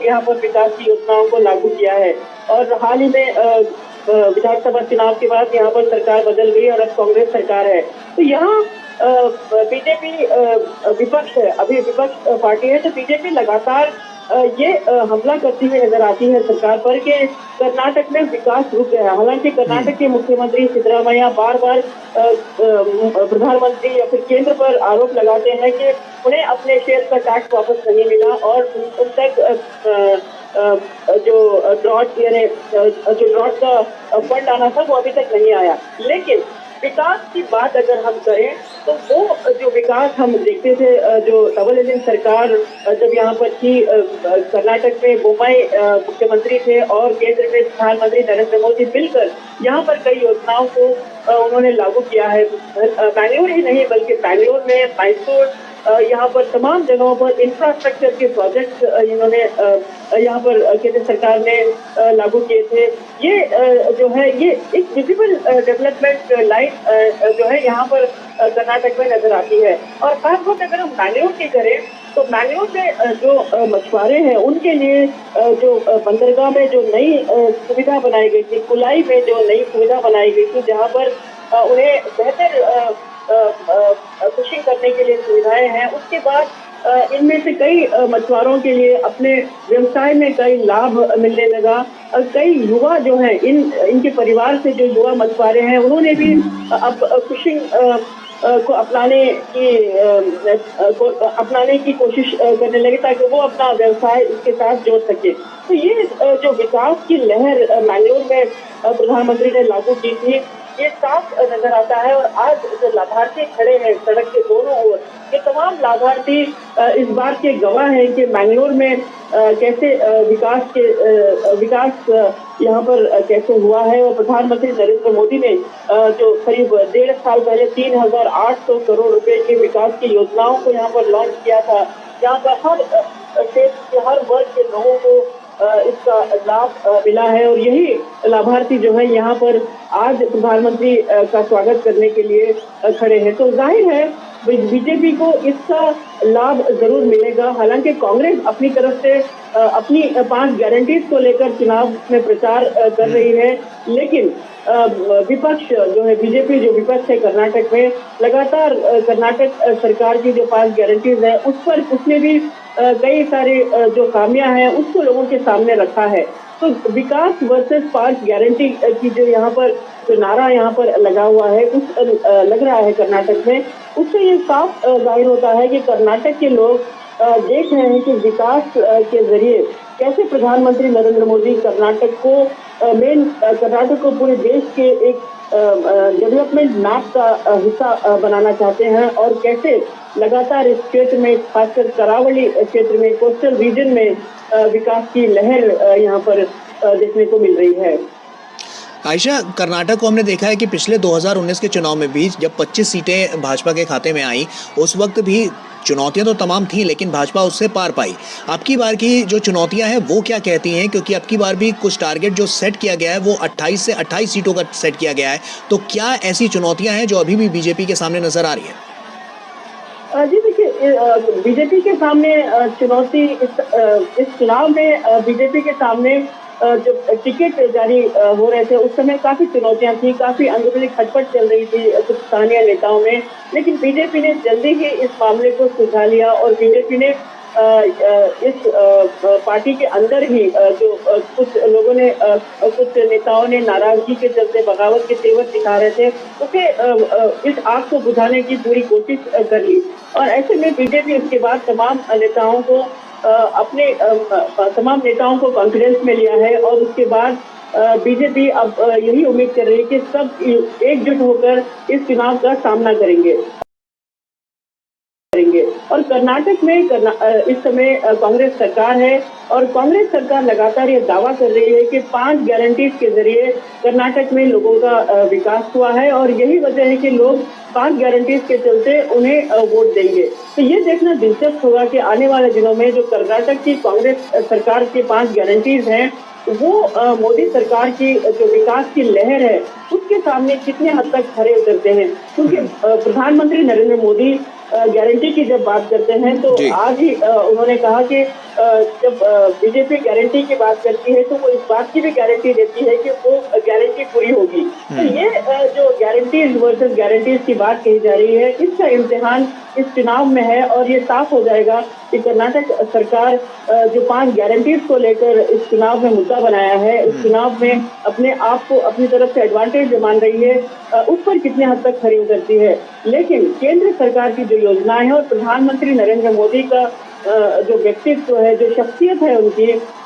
यहाँ पर विकास की योजनाओं को लागू किया है। और हाल ही में विधानसभा चुनाव के बाद यहाँ पर सरकार बदल गई और अब कांग्रेस सरकार है। तो यहाँ बीजेपी विपक्ष है, अभी विपक्ष पार्टी है, तो बीजेपी लगातार ये हमला करती हुई नजर आती है सरकार पर कि कर्नाटक में विकास रुक गया है। हालांकि कर्नाटक के मुख्यमंत्री सिद्धरामैया बार बार प्रधानमंत्री या फिर केंद्र पर आरोप लगाते हैं कि उन्हें अपने शेयर का टैक्स वापस नहीं मिला और उन तक जो ड्रॉट यानी जो ड्रॉट का फंड आना था वो अभी तक नहीं आया। लेकिन विकास की बात अगर हम करें तो वो जो विकास हम देखते थे, जो डबल इंजन सरकार जब यहाँ पर थी, कर्नाटक में बोम्मई मुख्यमंत्री थे और केंद्र में प्रधानमंत्री नरेंद्र मोदी मिलकर यहाँ पर कई योजनाओं को उन्होंने लागू किया है। बैंगलोर ही नहीं बल्कि बैंगलोर में, मैसूर, यहाँ पर तमाम जगहों पर इंफ्रास्ट्रक्चर के प्रोजेक्ट इन्होंने यहाँ पर केंद्र सरकार ने लागू किए थे। ये जो है ये एक विजिबल डेवलपमेंट लाइन जो है यहाँ पर कर्नाटक में नजर आती है। और खासतौर अगर हम बैंगलोर की करें तो बैंगलोर में जो मछुआरे हैं उनके लिए जो बंदरगाह में जो नई सुविधा बनाई गई थी, कुलाई में जो नई सुविधा बनाई गई थी, जहाँ पर उन्हें बेहतर फिशिंग करने के लिए सुविधाएं हैं, उसके बाद इनमें से कई मछुआरों के लिए अपने व्यवसाय में कई लाभ मिलने लगा। और कई युवा जो हैं, इनके परिवार से जो युवा मछुआरे हैं उन्होंने भी अब फिशिंग को अपनाने की कोशिश करने लगे ताकि वो अपना व्यवसाय इसके साथ जोड़ सके। तो ये जो विकास की लहर मैंगलोर में प्रधानमंत्री ने लागू की थी, ये साफ नजर आता है। और आज जो लाभार्थी खड़े हैं सड़क के दोनों ओर, ये तमाम लाभार्थी इस बात के गवाह हैं कि मैंगलोर में कैसे विकास यहाँ पर कैसे हुआ है। और प्रधानमंत्री नरेंद्र मोदी ने जो करीब 1.5 साल पहले 3,800 करोड़ रुपए की विकास की योजनाओं को यहाँ पर लॉन्च किया था, जहाँ पर हर क्षेत्र के हर वर्ग के लोगों को इसका लाभ मिला है। और यही लाभार्थी जो है यहाँ पर आज प्रधानमंत्री का स्वागत करने के लिए खड़े हैं। तो जाहिर है बीजेपी को इसका लाभ जरूर मिलेगा। हालांकि कांग्रेस अपनी तरफ से अपनी 5 गारंटीज को लेकर चुनाव में प्रचार कर रही है, लेकिन विपक्ष जो है, बीजेपी जो विपक्ष है कर्नाटक में, लगातार कर्नाटक सरकार की जो 5 गारंटीज है उसने भी कई सारे जो खामियां हैं उसको लोगों के सामने रखा है। तो विकास वर्सेस 5 गारंटी की जो यहाँ पर जो नारा यहाँ पर लगा हुआ है लग रहा है कर्नाटक में, उससे ये साफ जाहिर होता है कि कर्नाटक के लोग देख रहे हैं कि विकास के जरिए कैसे प्रधानमंत्री नरेंद्र मोदी कर्नाटक को पूरे देश के एक डेवलपमेंट मैप का हिस्सा बनाना चाहते हैं और कैसे लगातार इस क्षेत्र में, खासकर करावली क्षेत्र में, कोस्टल रीजन में विकास की लहर यहाँ पर देखने को मिल रही है। आयशा, कर्नाटक को हमने देखा है कि पिछले 2019 के चुनाव में भी जब 25 सीटें भाजपा के खाते में आई, उस वक्त भी चुनौतियां तो तमाम थी लेकिन भाजपा उससे पार पाई। अब की बार की जो चुनौतियां हैं वो क्या कहती हैं, क्योंकि अब की बार भी कुछ टारगेट जो सेट किया गया है वो 28 से 28 सीटों का सेट किया गया है, तो क्या ऐसी चुनौतियां हैं जो अभी भी बीजेपी के सामने नजर आ रही है? जी देखिए, बीजेपी के सामने चुनौती इस चुनाव में बीजेपी के सामने जब टिकट जारी हो रहे थे उस समय काफी चुनौतियां थी, काफी अंदरूनी खटपट चल रही थी कुछ स्थानीय नेताओं में, लेकिन बीजेपी ने जल्दी ही इस मामले को सुलझा लिया और बीजेपी ने इस पार्टी के अंदर ही जो कुछ लोगों ने, कुछ नेताओं ने नाराजगी के चलते बगावत के तेवर दिखा रहे थे, उसे इस आग को बुझाने की पूरी कोशिश कर ली। और ऐसे में बीजेपी उसके बाद तमाम नेताओं को कॉन्फिडेंस में लिया है और उसके बाद बीजेपी अब यही उम्मीद कर रही है कि सब एकजुट होकर इस चुनाव का सामना करेंगे। और कर्नाटक में इस समय कांग्रेस सरकार है और कांग्रेस सरकार लगातार ये दावा कर रही है कि 5 गारंटीज के जरिए कर्नाटक में लोगों का विकास हुआ है और यही वजह है कि लोग 5 गारंटीज के चलते उन्हें वोट देंगे। तो ये देखना दिलचस्प होगा कि आने वाले दिनों में जो कर्नाटक की कांग्रेस सरकार की 5 गारंटीज हैं वो मोदी सरकार की जो विकास की लहर है उसके सामने कितने हद तक खरे उतरते हैं, क्योंकि प्रधानमंत्री नरेंद्र मोदी गारंटी की जब बात करते हैं तो आज ही उन्होंने कहा कि जब बीजेपी गारंटी की बात करती है तो वो इस बात की भी गारंटी देती है कि वो गारंटी पूरी होगी। तो ये जो गारंटीज वर्सेस गारंटीज की बात कही जा रही है, इसका इम्तिहान इस चुनाव में है और ये साफ हो जाएगा कि कर्नाटक सरकार जो 5 गारंटीज को लेकर इस चुनाव में मुद्दा बनाया है, इस चुनाव में अपने आप को अपनी तरफ से एडवांटेज मान रही है, उस पर कितने हद तक खरी उतरती है। लेकिन केंद्र सरकार की जो योजनाएं हैं और प्रधानमंत्री नरेंद्र मोदी का जो व्यक्तित्व है, जो शख्सियत है उनकी,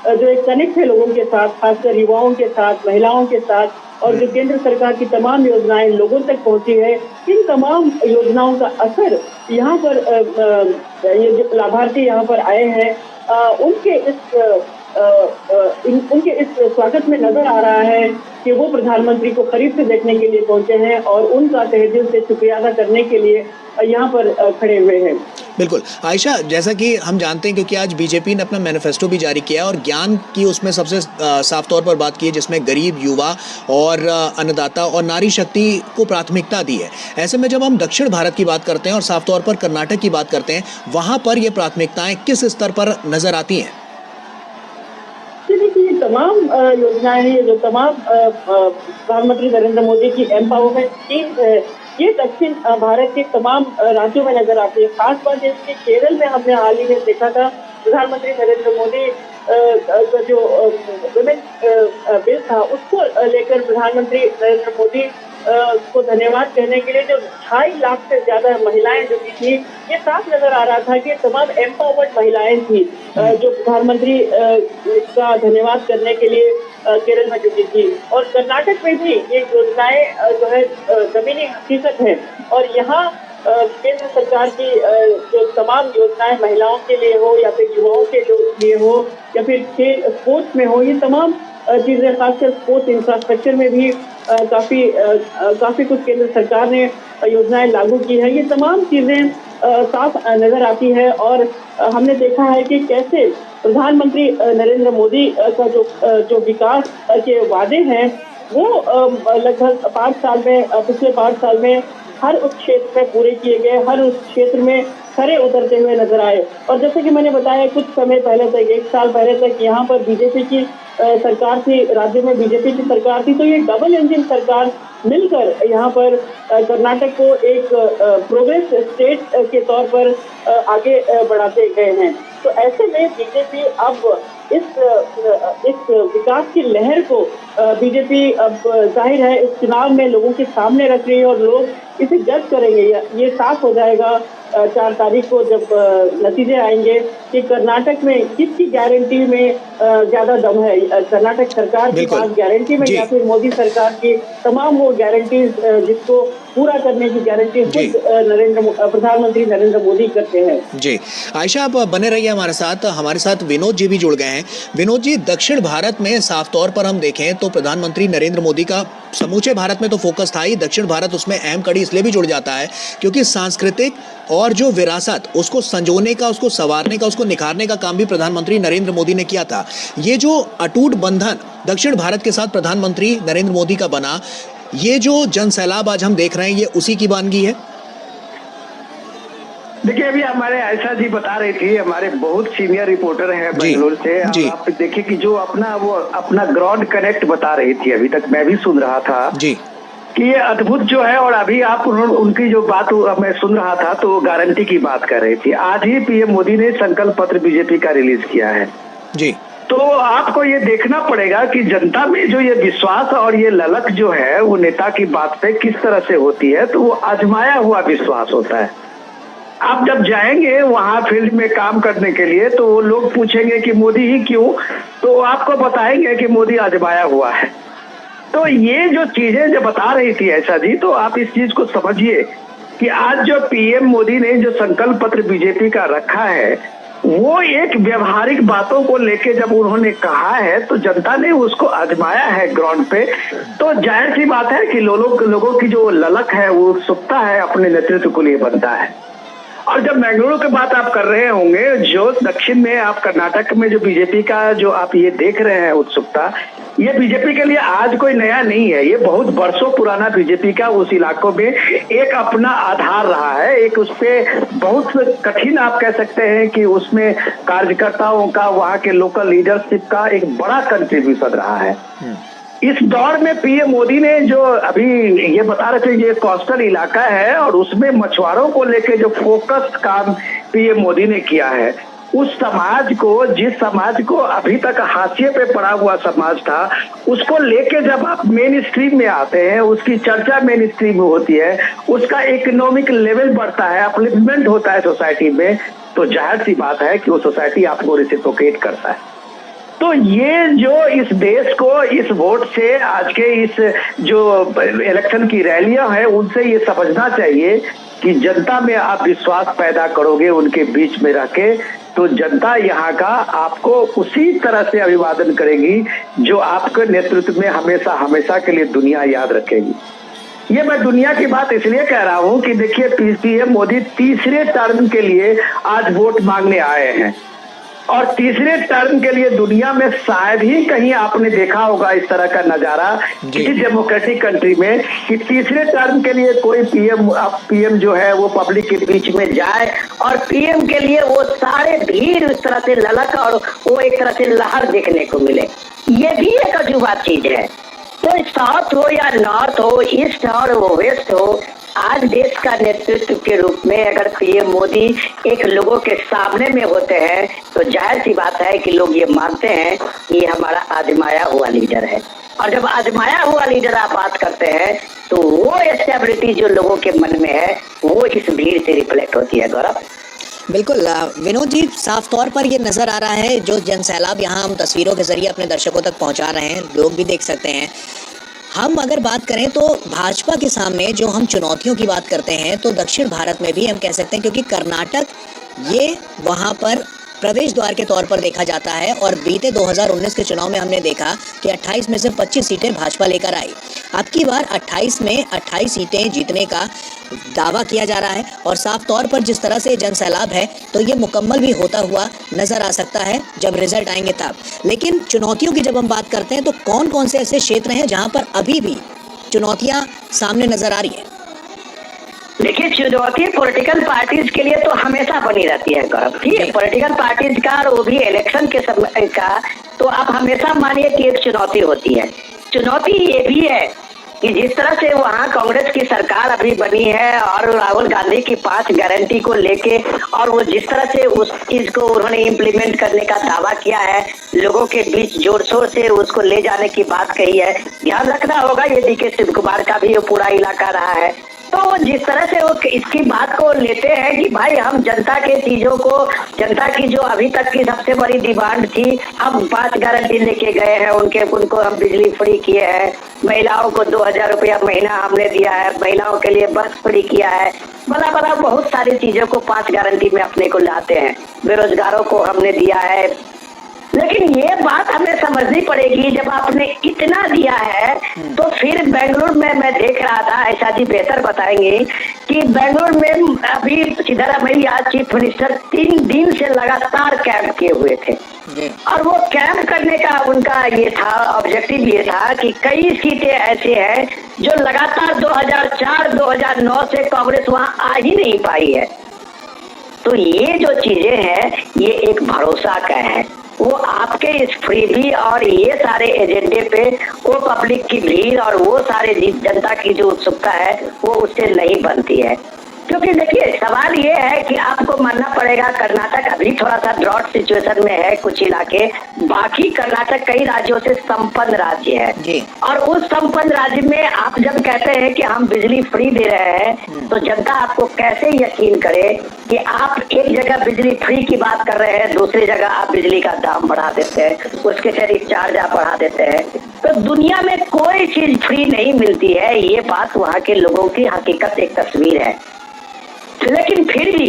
जो एक कनेक्ट है लोगों के साथ, खासकर युवाओं के साथ, महिलाओं के साथ, और जो केंद्र सरकार की तमाम योजनाएं लोगों तक पहुंची है, इन तमाम योजनाओं का असर यहाँ पर ये जो लाभार्थी यहाँ पर आए हैं उनके इस स्वागत में नजर आ रहा है कि वो प्रधानमंत्री को करीब से देखने के लिए पहुंचे हैं और उनका तहे दिल से शुक्रिया अदा करने के लिए यहाँ पर खड़े हुए हैं। बिल्कुल आयशा, जैसा कि हम जानते हैं क्योंकि आज बीजेपी ने अपना मैनिफेस्टो भी जारी किया है और ज्ञान की उसमें सबसे साफ तौर पर बात की है, जिसमें गरीब, युवा और अन्नदाता और नारी शक्ति को प्राथमिकता दी है। ऐसे में जब हम दक्षिण भारत की बात करते हैं और साफ तौर पर कर्नाटक की बात करते हैं, वहाँ पर ये प्राथमिकताएं किस स्तर पर नजर आती हैं? देखिए, तमाम योजनाएं हैं, जो तमाम प्रधानमंत्री नरेंद्र मोदी की एम्पावरमेंट स्कीम है, ये दक्षिण भारत के तमाम राज्यों में नजर आती है। खास बात जैसे केरल में हमने हाल ही में देखा था, प्रधानमंत्री नरेंद्र मोदी का जो विमेन बिल था उसको लेकर प्रधानमंत्री नरेंद्र मोदी को धन्यवाद कहने के लिए जो 2.5 लाख से ज्यादा महिलाएं जुटी थी, ये साफ नजर आ रहा था कि तमाम एम्पावर्ड महिलाएं थी जो प्रधानमंत्री का धन्यवाद करने के लिए केरल में जुटी थी। और कर्नाटक में भी ये योजनाएं जो है जमीनी हकीकत है और यहाँ केंद्र सरकार की जो तमाम योजनाएं महिलाओं के लिए हो या फिर युवाओं के लिए हो या फिर खेल स्पोर्ट्स में हो, ये तमाम चीजें, खासकर स्पोर्ट्स इंफ्रास्ट्रक्चर में भी काफी कुछ केंद्र सरकार ने योजनाएं लागू की है। ये तमाम चीजें साफ नजर आती है और हमने देखा है कि कैसे प्रधानमंत्री नरेंद्र मोदी का जो विकास के वादे हैं वो लगभग 5 साल में, पिछले 5 साल में हर उस क्षेत्र में पूरे किए गए, हर उस क्षेत्र में खरे उतरते हुए नजर आए। और जैसे कि मैंने बताया, कुछ समय पहले तक, 1 साल पहले तक यहाँ पर बीजेपी की सरकार थी, राज्य में बीजेपी की सरकार थी, तो ये डबल इंजन सरकार मिलकर यहाँ पर कर्नाटक को एक प्रोग्रेस स्टेट के तौर पर आगे बढ़ाते गए हैं। तो ऐसे में बीजेपी अब इस विकास की लहर को बीजेपी अब जाहिर है इस चुनाव में लोगों के सामने रख रही है और लोग इसे जज करेंगे। ये साफ हो जाएगा 4 तारीख को जब नतीजे आएंगे कि कर्नाटक में किसकी गारंटी में ज्यादा दम है, कर्नाटक सरकार के पास गारंटी में या फिर मोदी सरकार की तमाम वो गारंटीज जिसको पूरा करने की गारंटी खुद प्रधानमंत्री नरेंद्र मोदी करते हैं। जी आयशा, आप बने रहिए हमारे साथ विनोद जी भी जुड़ गए हैं। विनोद जी, दक्षिण भारत में साफ तौर पर हम देखें तो प्रधानमंत्री नरेंद्र मोदी का समूचे भारत में तो फोकस था ही, दक्षिण भारत उसमें अहम कड़ी इसलिए भी जुड़ जाता है क्योंकि सांस्कृतिक और जो विरासत उसको संजोने का, उसको संवारने का, उसको निखारने का काम भी प्रधानमंत्री नरेंद्र मोदी ने किया था। ये जो अटूट बंधन दक्षिण भारत के साथ प्रधानमंत्री नरेंद्र मोदी का बना, ये जो जन सैलाब आज हम देख रहे हैं, ये उसी की वानगी है। देखिए, अभी हमारे आयशा जी बता रही थी, हमारे बहुत सीनियर रिपोर्टर हैं बेंगलोर से, आप देखिए कि जो अपना ग्राउंड कनेक्ट बता रही थी, अभी तक मैं भी सुन रहा था जी कि ये अद्भुत जो है। और अभी आप उनकी जो बात मैं सुन रहा था तो गारंटी की बात कर रही थी। आज ही पीएम मोदी ने संकल्प पत्र बीजेपी का रिलीज किया है जी। तो आपको ये देखना पड़ेगा कि जनता में जो ये विश्वास और ये ललक जो है वो नेता की बात पे किस तरह से होती है। तो वो आजमाया हुआ विश्वास होता है। आप जब जाएंगे वहां फील्ड में काम करने के लिए तो वो लोग पूछेंगे कि मोदी ही क्यों, तो आपको बताएंगे कि मोदी आजमाया हुआ है। तो ये जो चीजें जो बता रही थी ऐसा जी, तो आप इस चीज को समझिए कि आज जो पीएम मोदी ने जो संकल्प पत्र बीजेपी का रखा है वो एक व्यवहारिक बातों को लेके जब उन्होंने कहा है तो जनता ने उसको आजमाया है ग्राउंड पे। तो जाहिर सी बात है कि लोगों की जो ललक है वो उत्सुकता है अपने नेतृत्व के लिए बनता है। और जब बेंगलुरु की बात आप कर रहे होंगे, जो दक्षिण में आप कर्नाटक में जो बीजेपी का जो आप ये देख रहे हैं उत्सुकता, ये बीजेपी के लिए आज कोई नया नहीं है, ये बहुत वर्षों पुराना बीजेपी का उस इलाकों में एक अपना आधार रहा है। एक उस पे बहुत कठिन आप कह सकते हैं कि उसमें कार्यकर्ताओं का, वहाँ के लोकल लीडरशिप का एक बड़ा कंट्रीब्यूशन रहा है। इस दौर में पीएम मोदी ने जो अभी ये बता रहे थे, ये कोस्टल इलाका है और उसमें मछुआरों को लेके जो फोकस काम पीएम मोदी ने किया है, उस समाज को, जिस समाज को अभी तक हाशिए पे पड़ा हुआ समाज था, उसको लेके जब आप मेन स्ट्रीम में आते हैं, उसकी चर्चा मेन स्ट्रीम में होती है, उसका इकोनॉमिक लेवल बढ़ता है, अपलिफ्टमेंट होता है सोसाइटी में, तो जाहिर सी बात है कि वो सोसाइटी आपको रेसिप्रोकेट करता है। तो ये जो इस देश को इस वोट से, आज के इस जो इलेक्शन की रैलियां हैं, उनसे ये समझना चाहिए कि जनता में आप विश्वास पैदा करोगे उनके बीच में रह के, तो जनता यहाँ का आपको उसी तरह से अभिवादन करेगी जो आपके नेतृत्व में हमेशा हमेशा के लिए दुनिया याद रखेगी। ये मैं दुनिया की बात इसलिए कह रहा हूँ कि देखिए, पीएम मोदी तीसरे टर्म के लिए आज वोट मांगने आए हैं, और तीसरे टर्म के लिए दुनिया में शायद ही कहीं आपने देखा होगा इस तरह का नजारा किसी डेमोक्रेटिक कंट्री में, कि तीसरे टर्म के लिए कोई पीएम जो है वो पब्लिक के बीच में जाए और पीएम के लिए वो सारे भीड़ इस तरह से ललक और वो एक तरह से लहर देखने को मिले। ये भी एक अजूबा चीज है। तो साउथ हो या नॉर्थ हो, ईस्ट और वेस्ट हो, आज देश का नेतृत्व के रूप में अगर पीएम मोदी एक लोगों के सामने में होते हैं, तो जाहिर सी बात है कि लोग ये मानते हैं कि ये हमारा आजमाया हुआ लीडर है। और जब आजमाया हुआ लीडर आप बात करते हैं, तो वो स्टेबिलिटी जो लोगों के मन में है, वो इस भीड़ से रिफ्लेक्ट होती है। गौरव, बिल्कुल विनोद जी, साफ तौर पर ये नज़र आ रहा है, जो जनसैलाब यहाँ हम तस्वीरों के जरिए अपने दर्शकों तक पहुँचा रहे हैं, लोग भी देख सकते हैं। हम अगर बात करें तो भाजपा के सामने जो हम चुनौतियों की बात करते हैं, तो दक्षिण भारत में भी हम कह सकते हैं, क्योंकि कर्नाटक ये वहाँ पर प्रवेश द्वार के तौर पर देखा जाता है। और बीते 2019 के चुनाव में हमने देखा कि 28 में से 25 सीटें भाजपा लेकर आई। अब की बार 28 में 28 सीटें जीतने का दावा किया जा रहा है, और साफ तौर पर जिस तरह से जनसैलाब है, तो ये मुकम्मल भी होता हुआ नज़र आ सकता है जब रिजल्ट आएंगे तब। लेकिन चुनौतियों की जब हम बात करते हैं, तो कौन कौन से ऐसे क्षेत्र हैं जहाँ पर अभी भी चुनौतियाँ सामने नज़र आ रही हैं? देखिए, चुनौती पॉलिटिकल पार्टीज के लिए तो हमेशा बनी रहती है गौरव। ठीक है, पॉलिटिकल पार्टीज का, और वो भी इलेक्शन के समय का, तो आप हमेशा मानिए कि एक चुनौती होती है। चुनौती ये भी है कि जिस तरह से वहाँ कांग्रेस की सरकार अभी बनी है और राहुल गांधी की 5 गारंटी को लेके, और वो जिस तरह से उस चीज को उन्होंने इम्प्लीमेंट करने का दावा किया है, लोगों के बीच जोर शोर से उसको ले जाने की बात कही है। ध्यान रखना होगा, ये डीके शिव कुमार का भी पूरा इलाका रहा है। तो जिस तरह से वो इसकी बात को लेते हैं कि भाई हम जनता के चीजों को, जनता की जो अभी तक की सबसे बड़ी डिमांड थी, हम 5 गारंटी लेके गए हैं, उनको हम बिजली फ्री किए हैं, महिलाओं को 2000 रुपया महीना हमने दिया है, महिलाओं के लिए बस फ्री किया है, बड़ा बड़ा बहुत सारी चीजों को 5 गारंटी में अपने को लाते हैं, बेरोजगारों को हमने दिया है। लेकिन ये बात हमें समझनी पड़ेगी, जब आपने इतना दिया है, तो फिर बेंगलुरु में मैं देख रहा था, ऐसा जी बेहतर बताएंगे, कि बेंगलुरु में अभी सिद्धरामैया चीफ मिनिस्टर 3 दिन से लगातार कैंप किए हुए थे, और वो कैंप करने का उनका ये था, ऑब्जेक्टिव ये था कि कई सीटें ऐसे हैं जो लगातार 2004-2009 से कांग्रेस वहां आ ही नहीं पाई है। तो ये जो चीजें हैं, ये एक भरोसा का है, वो आपके इस फ्रीबी और ये सारे एजेंडे पे वो पब्लिक की भीड़ और वो सारे जनता की जो उत्सुकता है, वो उससे नहीं बनती है। क्योंकि देखिए, सवाल ये है कि आपको मानना पड़ेगा, कर्नाटक अभी थोड़ा सा ड्रॉट सिचुएशन में है, कुछ इलाके, बाकी कर्नाटक कई राज्यों से संपन्न राज्य है, और उस संपन्न राज्य में आप जब कहते हैं कि हम बिजली फ्री दे रहे हैं, तो जनता आपको कैसे यकीन करे कि आप एक जगह बिजली फ्री की बात कर रहे हैं, दूसरी जगह आप बिजली का दाम बढ़ा देते हैं, उसके सर्विस चार्ज आप बढ़ा देते हैं। तो दुनिया में कोई चीज फ्री नहीं मिलती है, ये बात वहाँ के लोगों की हकीकत, एक तस्वीर है। लेकिन फिर भी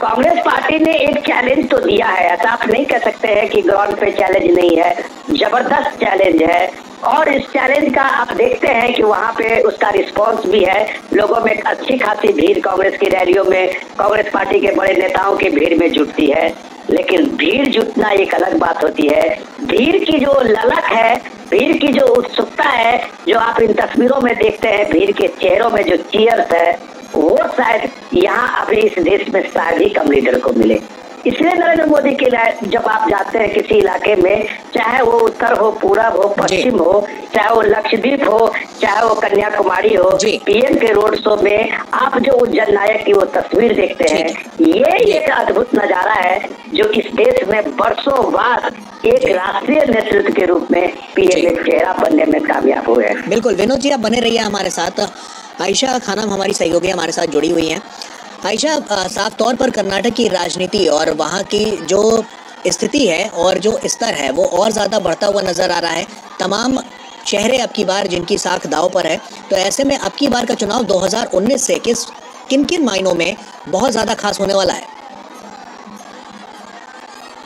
कांग्रेस पार्टी ने एक चैलेंज तो दिया है, ऐसा आप नहीं कह सकते हैं कि ग्राउंड पे चैलेंज नहीं है, जबरदस्त चैलेंज है। और इस चैलेंज का आप देखते हैं कि वहाँ पे उसका रिस्पांस भी है, लोगों में अच्छी खासी भीड़ कांग्रेस की रैलियों में, कांग्रेस पार्टी के बड़े नेताओं की भीड़ में जुटती है। लेकिन भीड़ जुटना एक अलग बात होती है, भीड़ की जो ललक है भीड़ की जो उत्सुकता है, जो आप इन तस्वीरों में देखते हैं, भीड़ के चेहरों में जो चीयर्स है, वो शायद यहाँ अभी इस देश में शायद ही कम लीडर को मिले। इसलिए नरेंद्र मोदी के जब आप जाते हैं किसी इलाके में, चाहे वो उत्तर हो, पूरब हो, पश्चिम हो, चाहे वो लक्षद्वीप हो, चाहे वो कन्याकुमारी हो, पीएम के रोड शो में आप जो उस जननायक की वो तस्वीर देखते हैं, ये एक अद्भुत नजारा है जो इस देश में वर्षों बाद एक राष्ट्रीय नेतृत्व के रूप में पीएम एक चेहरा बनने में कामयाब हुए हैं। बिल्कुल विनोद जी, आप बने रहिए हमारे साथ। आयशा खानम हमारी सहयोगी हमारे साथ जुड़ी हुई हैं। आयशा, साफ तौर पर कर्नाटक की राजनीति और वहाँ की जो स्थिति है और जो स्तर है वो और ज़्यादा बढ़ता हुआ नज़र आ रहा है। तमाम चेहरे अब की बार जिनकी साख दांव पर है, तो ऐसे में अब की बार का चुनाव 2019 से किन किन मायनों में बहुत ज़्यादा खास होने वाला है?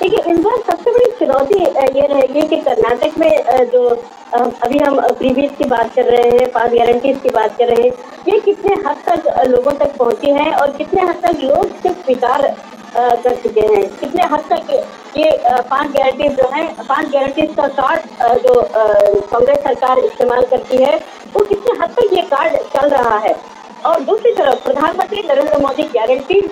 देखिए, इस बार सबसे बड़ी चुनौती ये रहेगी कि कर्नाटक में जो अभी हम प्रीवियस की बात कर रहे हैं, 5 गारंटीज की बात कर रहे हैं, ये कितने हद तक लोगों तक पहुंची है और कितने हद तक लोग सिर्फ स्वीकार कर चुके हैं, कितने हद तक ये 5 गारंटीज जो है, 5 गारंटीज का कार्ड जो कांग्रेस सरकार इस्तेमाल करती है, वो कितने हद तक ये कार्ड चल रहा है। और दूसरी तरफ प्रधानमंत्री नरेंद्र मोदी गारंटी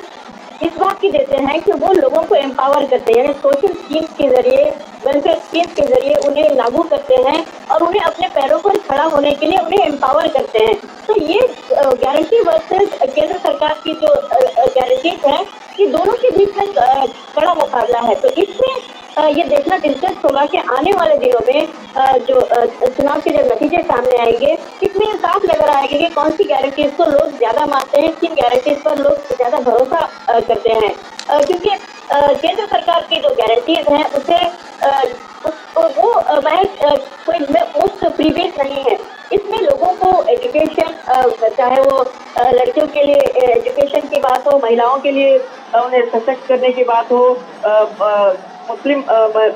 इस बात की देते हैं कि वो लोगों को एम्पावर करते हैं, सोशल स्कीम्स के जरिए, वेलफेयर स्कीम्स के जरिए उन्हें लागू करते हैं और उन्हें अपने पैरों पर खड़ा होने के लिए उन्हें एम्पावर करते हैं। तो ये गारंटी वर्सेस केंद्र सरकार की जो गारंटीज है, ये दोनों के बीच में कड़ा मुकाबला है। तो इसमें ये देखना दिलचस्प होगा कि आने वाले दिनों में जो चुनाव के जब नतीजे सामने आएंगे, इसमें ये साफ नजर आएगा कि कौन सी गारंटीज को लोग ज्यादा मानते हैं, किन गारंटीज पर लोग ज्यादा भरोसा करते हैं। क्योंकि केंद्र सरकार की जो गारंटीज हैं उसे वो महज कोई पोस्ट प्रीवियस नहीं है। इसमें लोगों को एजुकेशन, चाहे वो लड़कियों के लिए एजुकेशन की बात हो, महिलाओं के लिए उन्हें सशक्त करने की बात हो, मुस्लिम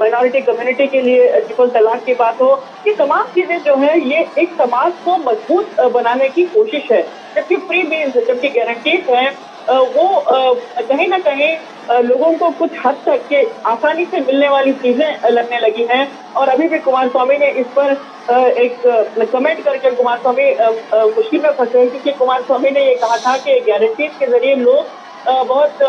माइनॉरिटी कम्युनिटी के लिए ट्रिपल तलाक की बात हो, ये तमाम चीजें जो है ये एक समाज को मजबूत बनाने की कोशिश है। जबकि फ्री बीज, जबकि गारंटीज हैं, वो कहीं ना कहीं लोगों को कुछ हद तक के आसानी से मिलने वाली चीजें लगने लगी हैं। और अभी भी कुमार स्वामी ने इस पर एक कमेंट करके कुमार स्वामी मुश्किल में फंसे हैं, क्योंकि कुमार स्वामी ने ये कहा था कि गारंटीज के जरिए लोग बहुत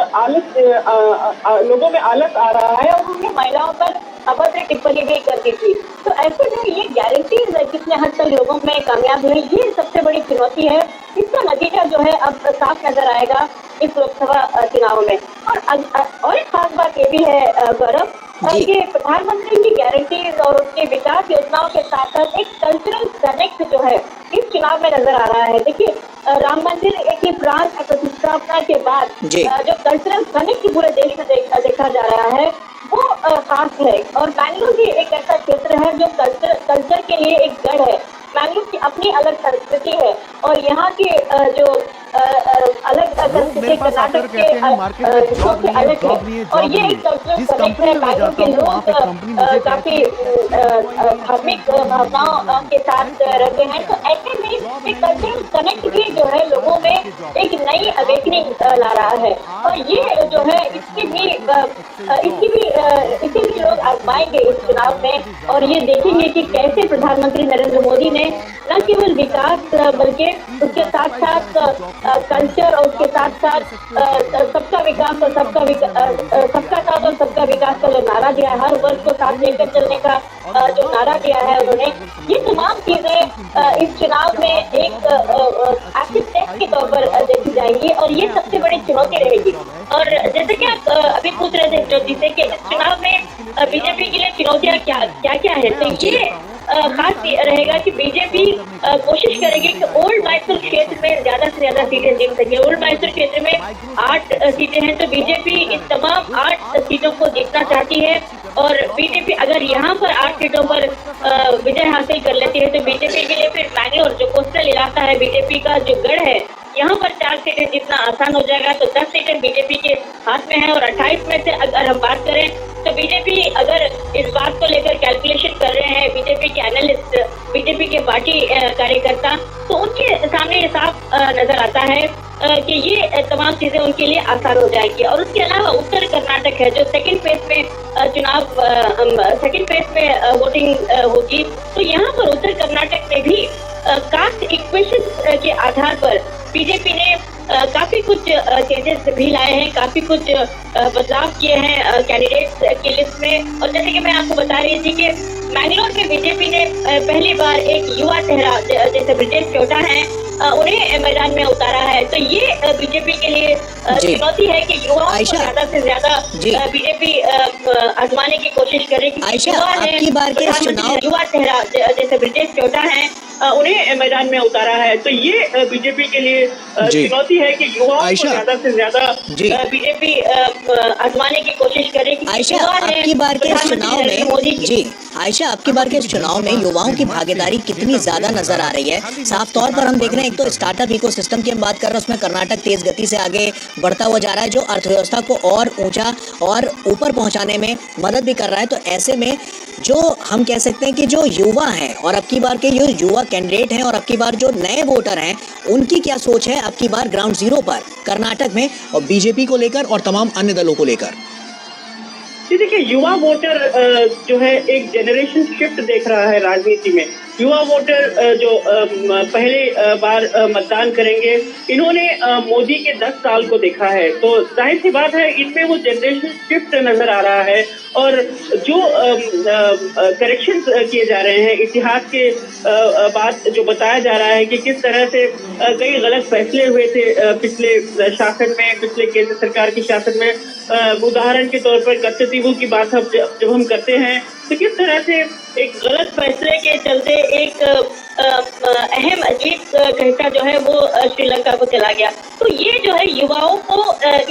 लोगों में आलस आ रहा है और उन्हें महिलाओं पर अभद्र टिप्पणी भी करती थी। तो ऐसे में ये गारंटीज कितने हद तक लोगों में कामयाब हुई, ये सबसे बड़ी चुनौती है। इसका नतीजा जो है अब साफ नजर आएगा इस लोकसभा चुनाव में। और एक खास बात ये भी है गौरव, कि प्रधानमंत्री की गारंटीज और उसके विकास योजनाओं के साथ साथ एक कल्चरल कनेक्ट जो है इस चुनाव में नजर आ रहा है। देखिए, राम मंदिर की प्राण प्रतिष्ठापना के बाद जो कल्चरल कनेक्ट पूरे देश में देखा जा रहा है वो खास है। और बैंगलोर भी एक ऐसा क्षेत्र है जो कल्चर के लिए एक गढ़ है। बैंगलोर की अपनी अलग संस्कृति है और यहाँ की जो अलग संस्कृति कर्नाटक के अलग है। और ये एक कल्चरल कनेक्ट है। बैंगलोर के लोग काफी धार्मिक भावनाओं के साथ रहते हैं। तो ऐसे में एक कल्चरल कनेक्ट भी जो है लोगों में एक नई अवेकनिंग ला रहा है। और ये जो है इसे भी लोग आजमाएंगे इस चुनाव में और ये देखेंगे कि कैसे प्रधानमंत्री नरेंद्र मोदी ने न केवल विकास बल्कि उसके साथ साथ कल्चर और उसके साथ साथ सबका विकास और सबका साथ और सबका विकास का जो नारा दिया है, हर वर्ग को साथ लेकर चलने का जो नारा दिया है उन्होंने, ये तमाम चीजें इस चुनाव में एक एक्टिव टेस्ट के तौर पर देखी जाएंगी और ये सबसे बड़ी चुनौती रहेगी। और जैसे कि आप अभी पूछ रहे थे ज्योति से कि इस चुनाव में बीजेपी के लिए चुनौतियां क्या है, तो ये खास रहेगा कि बीजेपी कोशिश करेगी कि ओल्ड मैसूर क्षेत्र में ज्यादा से ज्यादा सीटें जीत सके। ओल्ड मैसूर क्षेत्र में 8 सीटें हैं, तो बीजेपी इन तमाम 8 सीटों को जीतना चाहती है। और बीजेपी अगर यहाँ पर 8 सीटों पर विजय हासिल कर लेती है तो बीजेपी के लिए फिर बैंगलोर जो कोस्टल इलाका है, बीजेपी का जो गढ़ है, यहाँ पर 4 सीटें जीतना आसान हो जाएगा। तो 10 सीटें बीजेपी के हाथ में है और 28 में से अगर हम बात करें तो बीजेपी अगर इस बात को लेकर कैलकुलेशन विश्लेषण कर रहे हैं बीजेपी के एनालिस्ट, बीजेपी के पार्टी कार्यकर्ता, तो उनके सामने ये साफ नजर आता है कि ये तमाम चीजें उनके लिए आसान हो जाएगी। और उसके अलावा उत्तर कर्नाटक है जो सेकंड फेज में सेकंड फेज में वोटिंग होगी, तो यहाँ पर उत्तर कर्नाटक में भी कास्ट इक्वेशन के आधार पर बीजेपी ने काफी कुछ चेंजेस भी लाए हैं, काफी कुछ बदलाव किए हैं कैंडिडेट्स की लिस्ट में। और जैसे कि मैं आपको बता रही थी कि मैंगलोर में बीजेपी ने पहली बार एक युवा चेहरा जैसे ब्रिजेश चोटा है उन्हें मैदान में उतारा है। तो ये बीजेपी के लिए चुनौती है कि युवाओं को ज्यादा से ज्यादा बीजेपी आजमाने की कोशिश करे। आपकी बार के चुनाव युवा चेहरा जैसे ब्रिजेश चोटा है उन्हें मैदान में उतारा है। तो ये बीजेपी के लिए चुनौती है कि युवाओं को ज्यादा से ज्यादा बीजेपी आजमाने की कोशिश करे। आयशा, आपकी बार के चुनाव में आयशा, आपकी बार के चुनाव में युवाओं की भागीदारी कितनी ज्यादा नजर आ रही है? साफ तौर पर हम देख रहे हैं, एक तो स्टार्टअप इकोसिस्टम की हम बात कर रहे हैं, उसमें कर्नाटक तेज गति से आगे बढ़ता हुआ जा रहा है, जो अर्थव्यवस्था को और ऊंचा और ऊपर पहुंचाने में मदद भी कर रहा है। तो ऐसे में जो हम कह सकते हैं कि जो युवा हैं और अब की बार के जो युवा कैंडिडेट हैं और अब की बार जो नए वोटर हैं, उनकी क्या सोच है अब की बार ग्राउंड जीरो पर कर्नाटक में और बीजेपी को लेकर और तमाम अन्य दलों को लेकर? देखिए, युवा वोटर जो है एक जनरेशन शिफ्ट देख रहा है राजनीति में। युवा वोटर जो पहले बार मतदान करेंगे, इन्होंने मोदी के 10 साल को देखा है, तो जाहिर सी बात है इनमें वो जनरेशन शिफ्ट नजर आ रहा है। और जो करेक्शंस किए जा रहे हैं, इतिहास के बात जो बताया जा रहा है कि किस तरह से कई गलत फैसले हुए थे पिछले शासन में, पिछले केंद्र सरकार के शासन में। उदाहरण के तौर पर कच्चतीबू की बात जब हम करते हैं तो किस तरह से एक गलत फैसले के चलते एक अहम अजीब घंटा जो है वो श्रीलंका को चला गया। तो ये जो है युवाओं को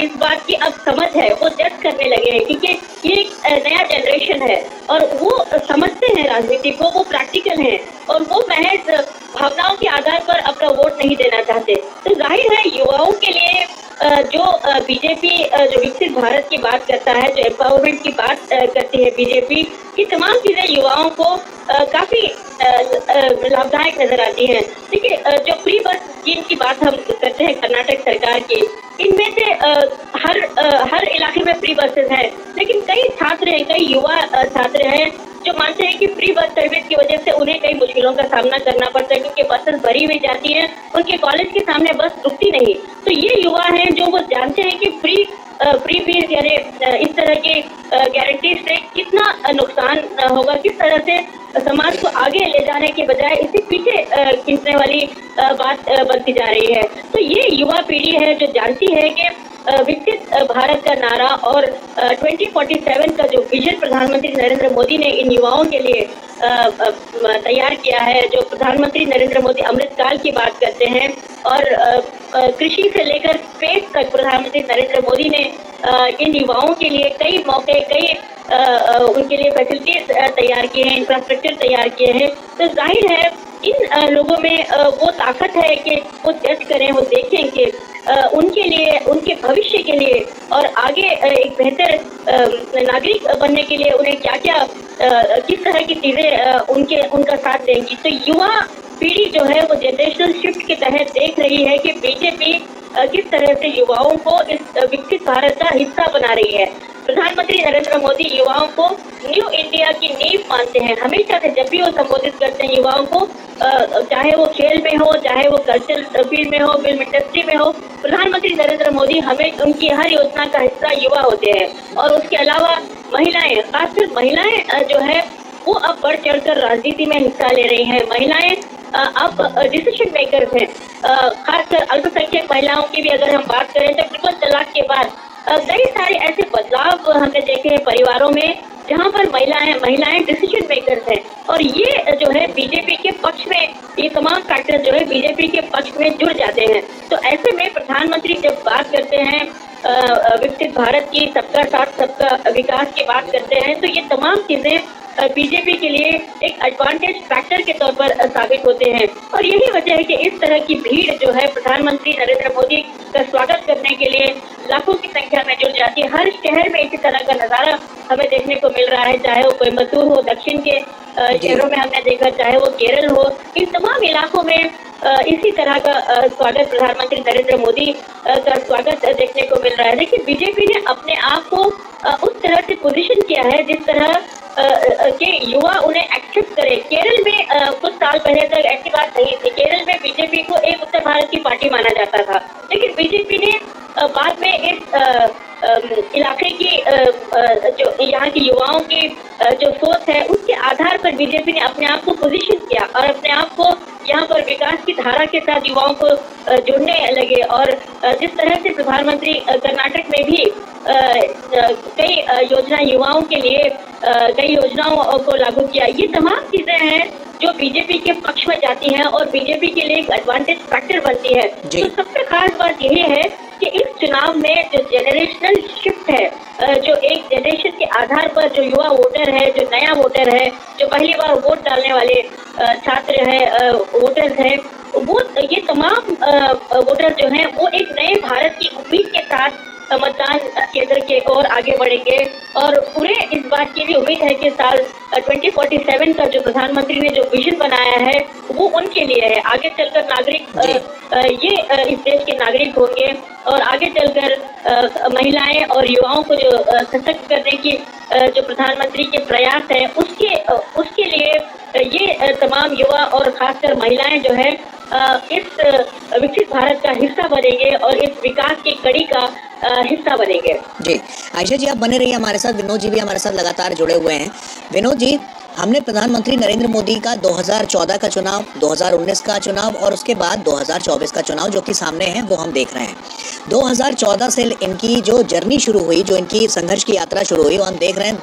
इस बात की अब समझ है, वो जज करने लगे हैं क्योंकि ये एक नया जनरेशन है और वो समझते हैं राजनीति को, वो प्रैक्टिकल हैं और वो महज भावनाओं के आधार पर अपना वोट नहीं देना चाहते। तो जाहिर है युवाओं के लिए जो बीजेपी जो विकसित भारत की बात करता है, जो एम्पावरमेंट की बात करती है बीजेपी, की तमाम चीजें युवाओं को काफी लाभदायक नजर आती हैं। देखिए, जो फ्री बस स्कीम की बात हम करते हैं कर्नाटक सरकार की, इनमें से हर इलाके में फ्री बसेस हैं, लेकिन कई छात्र हैं, कई युवा छात्र हैं जो मानते हैं कि फ्री बस सर्विस की वजह से उन्हें कई मुश्किलों का सामना करना पड़ता है क्योंकि बसेस भरी हुई जाती हैं, उनके कॉलेज के सामने बस रुकती नहीं। तो ये युवा हैं जो वो जानते हैं कि फ्री फीस यानी इस तरह के गारंटी से कितना नुकसान होगा, किस तरह से समाज को आगे ले जाने के बजाय इसे पीछे खींचने वाली बात बनती जा रही है। तो ये युवा पीढ़ी है जो जानती है कि विकसित भारत का नारा और 2047 का जो विजन प्रधानमंत्री नरेंद्र मोदी ने इन युवाओं के लिए तैयार किया है, जो प्रधानमंत्री नरेंद्र मोदी अमृतकाल की बात करते हैं और कृषि से लेकर स्पेस तक प्रधानमंत्री नरेंद्र मोदी ने इन युवाओं के लिए कई मौके, कई उनके लिए फैसिलिटीज तैयार किए हैं, इंफ्रास्ट्रक्चर तैयार किए हैं। तो जाहिर है इन लोगों में वो ताकत है कि वो जज करें, वो देखें कि उनके लिए, उनके भविष्य के लिए और आगे एक बेहतर नागरिक बनने के लिए उन्हें क्या क्या किस तरह की चीजें उनका साथ देंगी। तो युवा पीढ़ी जो है वो जनरेशनल शिफ्ट के तहत देख रही है कि बीजेपी किस तरह से युवाओं को इस विकसित भारत का हिस्सा बना रही है। प्रधानमंत्री नरेंद्र मोदी युवाओं को न्यू इंडिया की नींव मानते हैं। हमेशा से जब भी वो संबोधित करते हैं युवाओं को, चाहे वो खेल में हो, चाहे वो कल्चरल फील्ड में हो, फिल्म इंडस्ट्री में हो, प्रधानमंत्री नरेंद्र मोदी हमें उनकी हर योजना का हिस्सा युवा होते हैं। और उसके अलावा महिलाएं, खासकर महिलाएं जो है वो अब बढ़ चढ़कर राजनीति में हिस्सा ले रही हैं। महिलाएं अब डिसीजन मेकर्स हैं। खासकर अल्पसंख्यक महिलाओं की भी अगर हम बात करें तो ट्रिपल तलाक के बाद कई सारे ऐसे बदलाव हमने देखे हैं परिवारों में जहां पर महिलाएं डिसीजन मेकर्स हैं और ये जो है बीजेपी के पक्ष में ये तमाम फैक्टर जो है बीजेपी के पक्ष में जुड़ जाते हैं। तो ऐसे में प्रधानमंत्री जब बात करते हैं विकसित भारत की, सबका साथ सबका विकास की बात करते हैं, तो ये तमाम चीजें बीजेपी के लिए एक एडवांटेज फैक्टर के तौर पर साबित होते हैं। और यही वजह है कि इस तरह की भीड़ जो है प्रधानमंत्री नरेंद्र मोदी का स्वागत करने के लिए लाखों की संख्या में जुड़ जाती है। हर शहर में इसी तरह का नजारा हमें देखने को मिल रहा है, चाहे वो कोयम्बतूर हो, दक्षिण के शहरों में हमने देखा, चाहे वो केरल हो, इन तमाम इलाकों में इसी तरह का स्वागत प्रधानमंत्री नरेंद्र मोदी का स्वागत देखने को मिल रहा है। लेकिन बीजेपी ने अपने आप को उस तरह से पोजीशन किया है जिस तरह के युवा उन्हें एक्सेप्ट करे। केरल में कुछ साल पहले तक ऐसी बात नहीं थी। केरल में बीजेपी को एक उत्तर भारत की पार्टी माना जाता था, लेकिन बीजेपी ने बाद में इस इलाके की जो यहाँ के युवाओं की जो सोच है उसके आधार पर बीजेपी ने अपने आप को पोजीशन किया और अपने आप को यहाँ पर विकास की धारा के साथ युवाओं को जुड़ने लगे। और जिस तरह से प्रधानमंत्री कर्नाटक में भी कई योजना युवाओं के लिए कई योजनाओं को लागू किया, ये तमाम चीजें हैं जो बीजेपी के पक्ष में जाती हैं और बीजेपी के लिए एक एडवांटेज फैक्टर बनती है। तो सबसे खास बात यही है कि इस चुनाव में जो जेनरेशनल शिफ्ट है, जो एक जनरेशन के आधार पर जो युवा वोटर है, जो नया वोटर है, जो पहली बार वोट डालने वाले छात्र हैं, वोटर्स हैं, वो ये तमाम वोटर जो हैं वो एक नए भारत की उम्मीद के साथ मतदान केंद्र के ओर आगे बढ़ेंगे। और पूरे इस बात की भी उम्मीद है कि साल 2047 का जो प्रधानमंत्री ने जो विजन बनाया है वो उनके लिए है। आगे चलकर नागरिक ये इस देश के नागरिक होंगे और आगे चलकर महिलाएं और युवाओं को जो सशक्त करने की जो प्रधानमंत्री के प्रयास है उसके लिए ये तमाम युवा और खासकर महिलाएं जो है इस विकसित भारत का हिस्सा बनेंगे और इस विकास की कड़ी का हिस्सा बनेंगे। जी आयशा जी, आप बने रहिए हमारे साथ। विनोद जी भी हमारे साथ लगातार जुड़े हुए हैं। विनोद जी, हमने प्रधानमंत्री नरेंद्र मोदी का 2014 का चुनाव, 2019 का चुनाव और उसके बाद 2024 का चुनाव जो कि सामने है वो हम देख रहे हैं। 2014 से इनकी जो जर्नी शुरू हुई, जो इनकी संघर्ष की यात्रा शुरू हुई, वो हम देख रहे हैं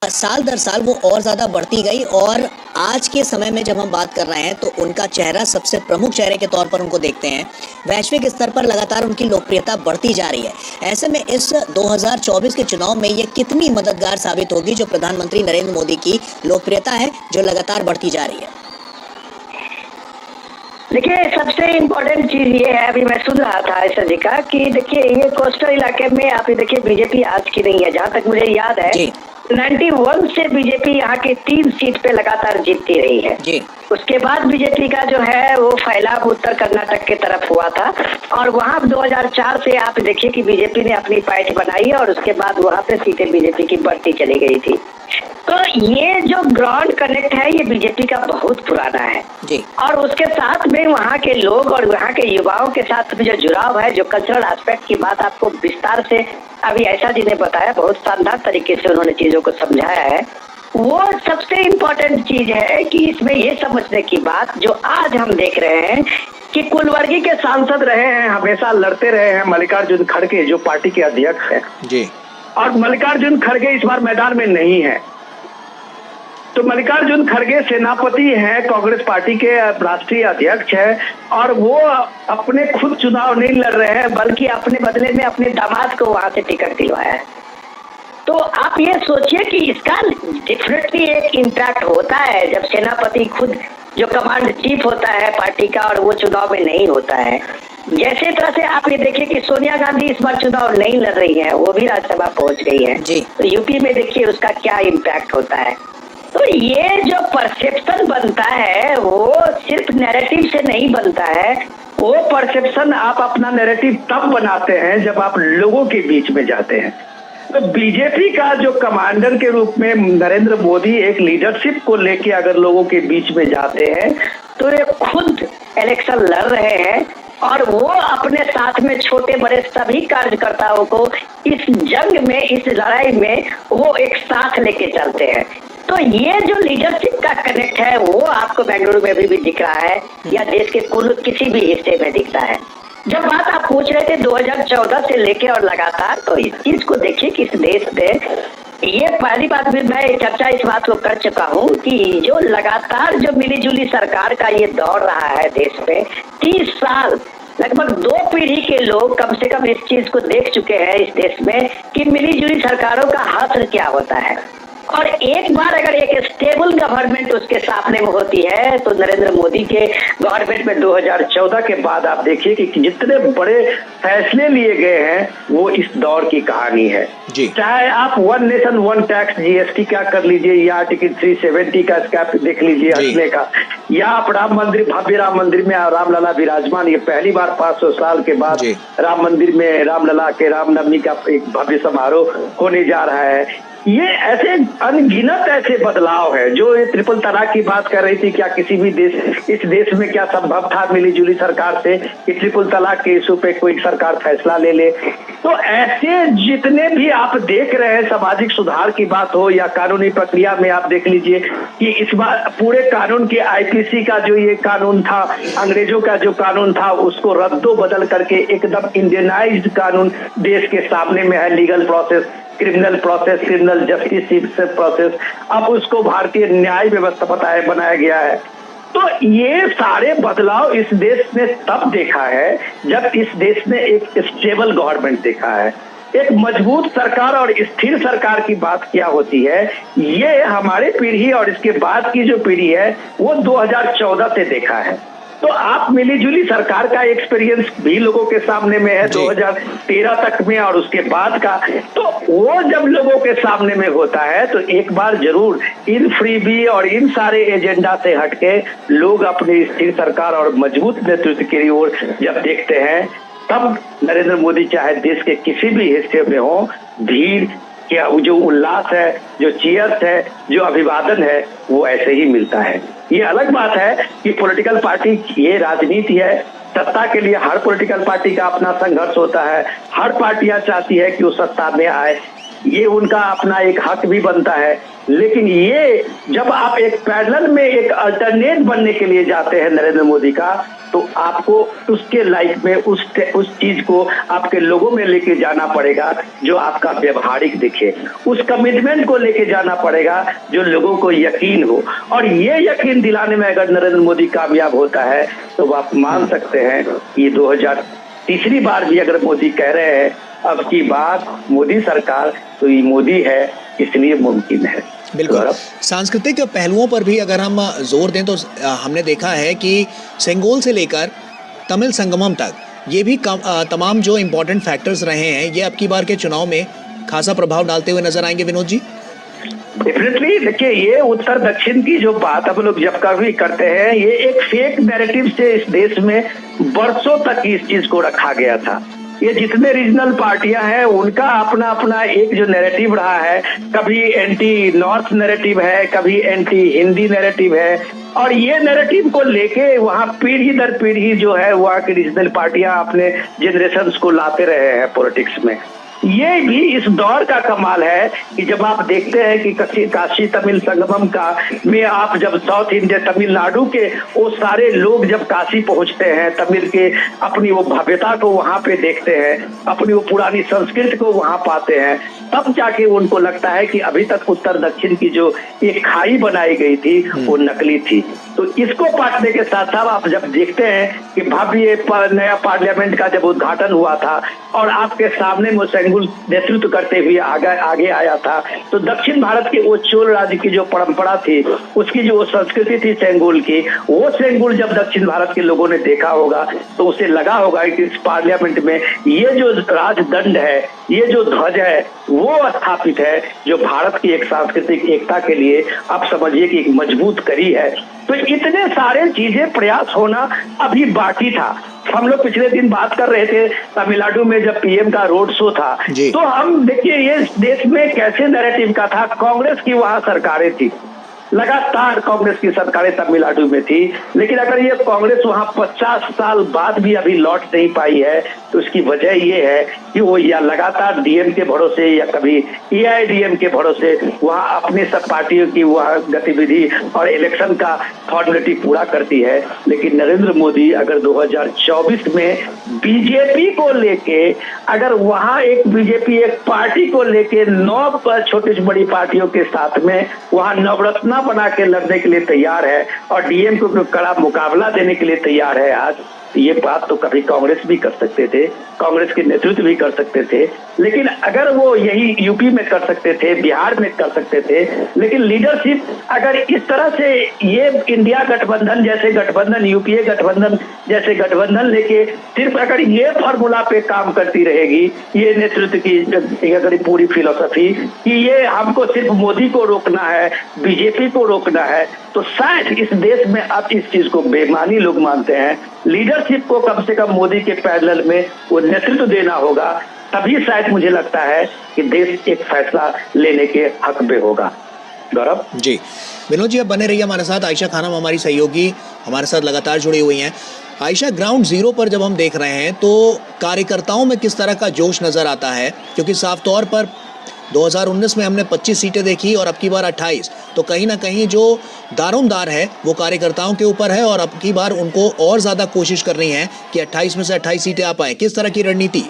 साल दर साल वो और ज़्यादा बढ़ती गई। और आज के समय में जब हम बात कर रहे हैं तो उनका चेहरा सबसे प्रमुख चेहरे के तौर पर उनको देखते हैं। वैश्विक स्तर पर लगातार उनकी लोकप्रियता बढ़ती जा रही है। ऐसे में इस 2024 के चुनाव में ये कितनी मददगार साबित होगी जो प्रधानमंत्री नरेंद्र मोदी की लोकप्रियता है जो लगातार बढ़ती जा रही है? देखिए, सबसे इम्पोर्टेंट चीज ये है, अभी मैं सुन रहा था ऐसा जी का कि देखिए ये कोस्टल इलाके में आप देखिए बीजेपी आज की नहीं है, जहाँ तक मुझे याद है 91 से बीजेपी यहाँ के 3 सीट पे लगातार जीतती रही है जी। उसके बाद बीजेपी का जो है वो फैलाव उत्तर कर्नाटक के तरफ हुआ था और वहाँ 2004 से आप देखिए कि बीजेपी ने अपनी पार्टी बनाई है और उसके बाद वहाँ पे सीटें बीजेपी की बढ़ती चली गई थी। तो ये जो ग्राउंड कनेक्ट है ये बीजेपी का बहुत पुराना है जी। और उसके साथ में वहाँ के लोग और वहाँ के युवाओं के साथ जो जुड़ाव है, जो कल्चरल एस्पेक्ट की बात आपको विस्तार से अभी आयशा जी ने बताया, बहुत शानदार तरीके से उन्होंने चीजों को समझाया है। वो सबसे इम्पोर्टेंट चीज है कि इसमें ये समझने की बात जो आज हम देख रहे हैं कि कुलवर्गी के सांसद रहे हैं, हमेशा लड़ते रहे हैं मल्लिकार्जुन खड़गे जो पार्टी के अध्यक्ष है जी। और मल्लिकार्जुन खड़गे इस बार मैदान में नहीं है। तो मल्लिकार्जुन खड़गे सेनापति हैं, कांग्रेस पार्टी के राष्ट्रीय अध्यक्ष हैं और वो अपने खुद चुनाव नहीं लड़ रहे हैं बल्कि अपने बदले में अपने दामाद को वहां से टिकट दिलवाया है। तो आप ये सोचिए कि इसका डेफिनेटली एक इम्पैक्ट होता है जब सेनापति खुद जो कमांड चीफ होता है पार्टी का और वो चुनाव में नहीं होता है। जैसे तरह से आप ये देखिए कि सोनिया गांधी इस बार चुनाव नहीं लड़ रही है, वो भी राज्यसभा पहुंच गई है जी। तो यूपी में देखिए उसका क्या इम्पैक्ट होता है। तो ये जो परसेप्शन बनता है वो सिर्फ नैरेटिव से नहीं बनता है। वो परसेप्शन आप अपना नैरेटिव तब बनाते हैं जब आप लोगों के बीच में जाते हैं। तो बीजेपी का जो कमांडर के रूप में नरेंद्र मोदी एक लीडरशिप को लेके अगर लोगों के बीच में जाते हैं तो ये खुद इलेक्शन लड़ रहे हैं और वो अपने साथ में छोटे बड़े सभी कार्यकर्ताओं को इस जंग में, इस लड़ाई में वो एक साथ लेके चलते हैं। तो ये जो लीडरशिप का कनेक्ट है वो आपको बेंगलुरु में भी दिख रहा है या देश के किसी भी हिस्से में दिखता है। जब बात आप पूछ रहे थे 2014 से लेके और लगातार, तो इस चीज को देखिए कि इस देश में ये पहली बात भी मैं चर्चा इस बात को कर चुका हूँ कि जो लगातार जो मिलीजुली सरकार का ये दौर रहा है देश में 30 साल, लगभग 2 पीढ़ी के लोग कम से कम इस चीज को देख चुके हैं इस देश में कि मिलीजुली सरकारों का हाथ क्या होता है। और एक बार अगर एक स्टेबल गवर्नमेंट उसके सामने में होती है तो नरेंद्र मोदी के गवर्नमेंट में 2014 के बाद आप देखिए कि जितने बड़े फैसले लिए गए हैं वो इस दौर की कहानी है। चाहे आप one nation one tax GST का कर लीजिए, या आर्टिकल 370 का स्कैप देख लीजिए हटने का, या आप राम मंदिर, भव्य राम मंदिर में रामलला विराजमान, ये पहली बार 500 साल के बाद राम मंदिर में रामलला के रामनवमी का एक भव्य समारोह होने जा रहा है। ये ऐसे अनगिनत ऐसे बदलाव है। जो ये ट्रिपल तलाक की बात कर रही थी, क्या किसी भी देश, इस देश में क्या संभव था मिलीजुली सरकार से कि ट्रिपल तलाक के इशू पे कोई सरकार फैसला ले ले? तो ऐसे जितने भी आप देख रहे हैं, सामाजिक सुधार की बात हो या कानूनी प्रक्रिया में, आप देख लीजिए कि इस बार पूरे कानून के आईपीसी का जो ये कानून था, अंग्रेजों का जो कानून था, उसको रद्दो बदल करके एकदम इंडियनाइज्ड कानून देश के सामने में है। Legal process, criminal process, criminal justice process, अब उसको भारतीय न्याय व्यवस्था बनाया गया है। तो ये सारे बदलाव इस देश ने तब देखा है जब इस देश ने एक स्टेबल गवर्नमेंट देखा है। एक मजबूत सरकार और स्थिर सरकार की बात क्या होती है, ये हमारे पीढ़ी और इसके बाद की जो पीढ़ी है वो 2014 से देखा है। तो आप मिलीजुली सरकार का एक्सपीरियंस भी लोगों के सामने में है 2013 तक में और उसके बाद का। तो वो जब लोगों के सामने में होता है तो एक बार जरूर इन फ्रीबी और इन सारे एजेंडा से हटके लोग अपनी स्थिर सरकार और मजबूत नेतृत्व की ओर जब देखते हैं, तब नरेंद्र मोदी चाहे देश के किसी भी हिस्से में हो, भीड़ क्या जो उल्लास है, जो चीयर्स है, जो अभिवादन है, वो ऐसे ही मिलता है। ये अलग बात है कि पॉलिटिकल पार्टी, ये राजनीति है, सत्ता के लिए हर पॉलिटिकल पार्टी का अपना संघर्ष होता है, हर पार्टियां चाहती है कि वो सत्ता में आए, ये उनका अपना एक हक भी बनता है। लेकिन ये जब आप एक पैरेलल में एक अल्टरनेट बनने के लिए जाते हैं नरेंद्र मोदी का, तो आपको उसके लाइफ में उस चीज को आपके लोगों में लेके जाना पड़ेगा जो आपका व्यवहारिक दिखे, उस कमिटमेंट को लेके जाना पड़ेगा जो लोगों को यकीन हो। और ये यकीन दिलाने में अगर नरेंद्र मोदी कामयाब होता है तो आप मान सकते हैं ये 2003 बार भी अगर मोदी कह रहे हैं अब की बात मोदी सरकार, तो ये मोदी है इसलिए मुमकिन है। बिल्कुल। सांस्कृतिक पहलुओं पर भी अगर हम जोर दें तो हमने देखा है कि सेंगोल से लेकर तमिल संगमम तक ये भी तमाम जो इम्पोर्टेंट फैक्टर्स रहे हैं, ये अब की बार के चुनाव में खासा प्रभाव डालते हुए नजर आएंगे। विनोद जी, डेफिनेटली देखिए, ये उत्तर दक्षिण की जो बात हम लोग जब कभी करते हैं, ये एक फेक नैरेटिव से इस देश में बरसों तक इस चीज को रखा गया था। ये जितने रीजनल पार्टियां हैं उनका अपना अपना एक जो नैरेटिव रहा है, कभी एंटी नॉर्थ नैरेटिव है, कभी एंटी हिंदी नैरेटिव है, और ये नैरेटिव को लेके वहाँ पीढ़ी दर पीढ़ी जो है वहाँ की रीजनल पार्टियां अपने जनरेशंस को लाते रहे हैं पॉलिटिक्स में। ये भी इस दौर का कमाल है कि जब आप देखते हैं कि काशी तमिल संगमम का में आप जब साउथ इंडिया तमिलनाडु के वो सारे लोग जब काशी पहुंचते हैं, तमिल के अपनी वो भव्यता को वहां पे देखते हैं, अपनी वो पुरानी संस्कृति को वहां पाते हैं, तब जाके उनको लगता है कि अभी तक उत्तर दक्षिण की जो एक खाई बनाई गई थी वो नकली थी। तो इसको पाटने के साथ साथ आप जब देखते हैं कि भव्य नया पार्लियामेंट का जब उद्घाटन हुआ था और आपके सामने वो सेंगुल नेतृत्व करते हुए आगे आया था, तो दक्षिण भारत के वो चोल राज्य की जो परंपरा थी, उसकी जो संस्कृति थी सेंगुल की, वो सेंगुल जब दक्षिण भारत के लोगों ने देखा होगा तो उसे लगा होगा कि इस पार्लियामेंट में ये जो राजदंड है, ये जो ध्वज है, वो स्थापित है जो भारत की एक सांस्कृतिक एकता के लिए आप समझिए कि एक मजबूत कड़ी है। तो इतने सारे चीजें प्रयास होना अभी बाकी था। हम लोग पिछले दिन बात कर रहे थे तमिलनाडु में जब पीएम का रोड शो था, तो हम देखिए ये देश में कैसे नैरेटिव का था। कांग्रेस की वहां सरकारें थी, लगातार कांग्रेस की सरकारें तमिलनाडु में थी, लेकिन अगर ये कांग्रेस वहां 50 साल बाद भी अभी लौट नहीं पाई है तो उसकी वजह ये है कि वो या लगातार डीएम के भरोसे या कभी एआईडीएम के भरोसे वहां अपने सब पार्टियों की वहां गतिविधि और इलेक्शन का फॉर्मेलिटी पूरा करती है। लेकिन नरेंद्र मोदी अगर 2024 में बीजेपी को लेके, अगर वहां एक बीजेपी एक पार्टी को लेके 9 छोटी बड़ी पार्टियों के साथ में वहां नवरत्ना बना के लड़ने के लिए तैयार है और डीएमके को कड़ा मुकाबला देने के लिए तैयार है आज, ये बात तो कभी कांग्रेस भी कर सकते थे, कांग्रेस के नेतृत्व भी कर सकते थे। लेकिन अगर वो यही यूपी में कर सकते थे, बिहार में कर सकते थे, लेकिन लीडरशिप अगर इस तरह से ये इंडिया गठबंधन जैसे गठबंधन, यूपीए गठबंधन जैसे गठबंधन लेके सिर्फ अगर ये फॉर्मूला पे काम करती रहेगी, ये नेतृत्व की अगर पूरी फिलोसफी कि ये हमको सिर्फ मोदी को रोकना है, बीजेपी को रोकना है, तो शायद इस देश में अब इस चीज को बेईमानी लोग मानते हैं। लीडरशिप को कम से कम मोदी के पैरेलल में वो नेतृत्व देना होगा, तभी शायद मुझे लगता है कि देश एक फैसला लेने के हक में होगा। गौरव जी, विनोद जी अब बने रहिए हमारे साथ। आयशा खानम हमारी सहयोगी हमारे साथ लगातार जुड़ी हुई हैं। आयशा, ग्राउंड जीरो पर जब हम देख रहे हैं तो कार्यकर्ताओं में किस तरह का जोश नजर आता है, क्योंकि साफ तौर पर 2019 में हमने 25 सीटें देखी और अब की बार 28, तो कहीं ना कहीं जो दारोमदार है वो कार्यकर्ताओं के ऊपर है और अब की बार उनको और ज़्यादा कोशिश करनी है कि 28 में से 28 सीटें आ पाए। किस तरह की रणनीति?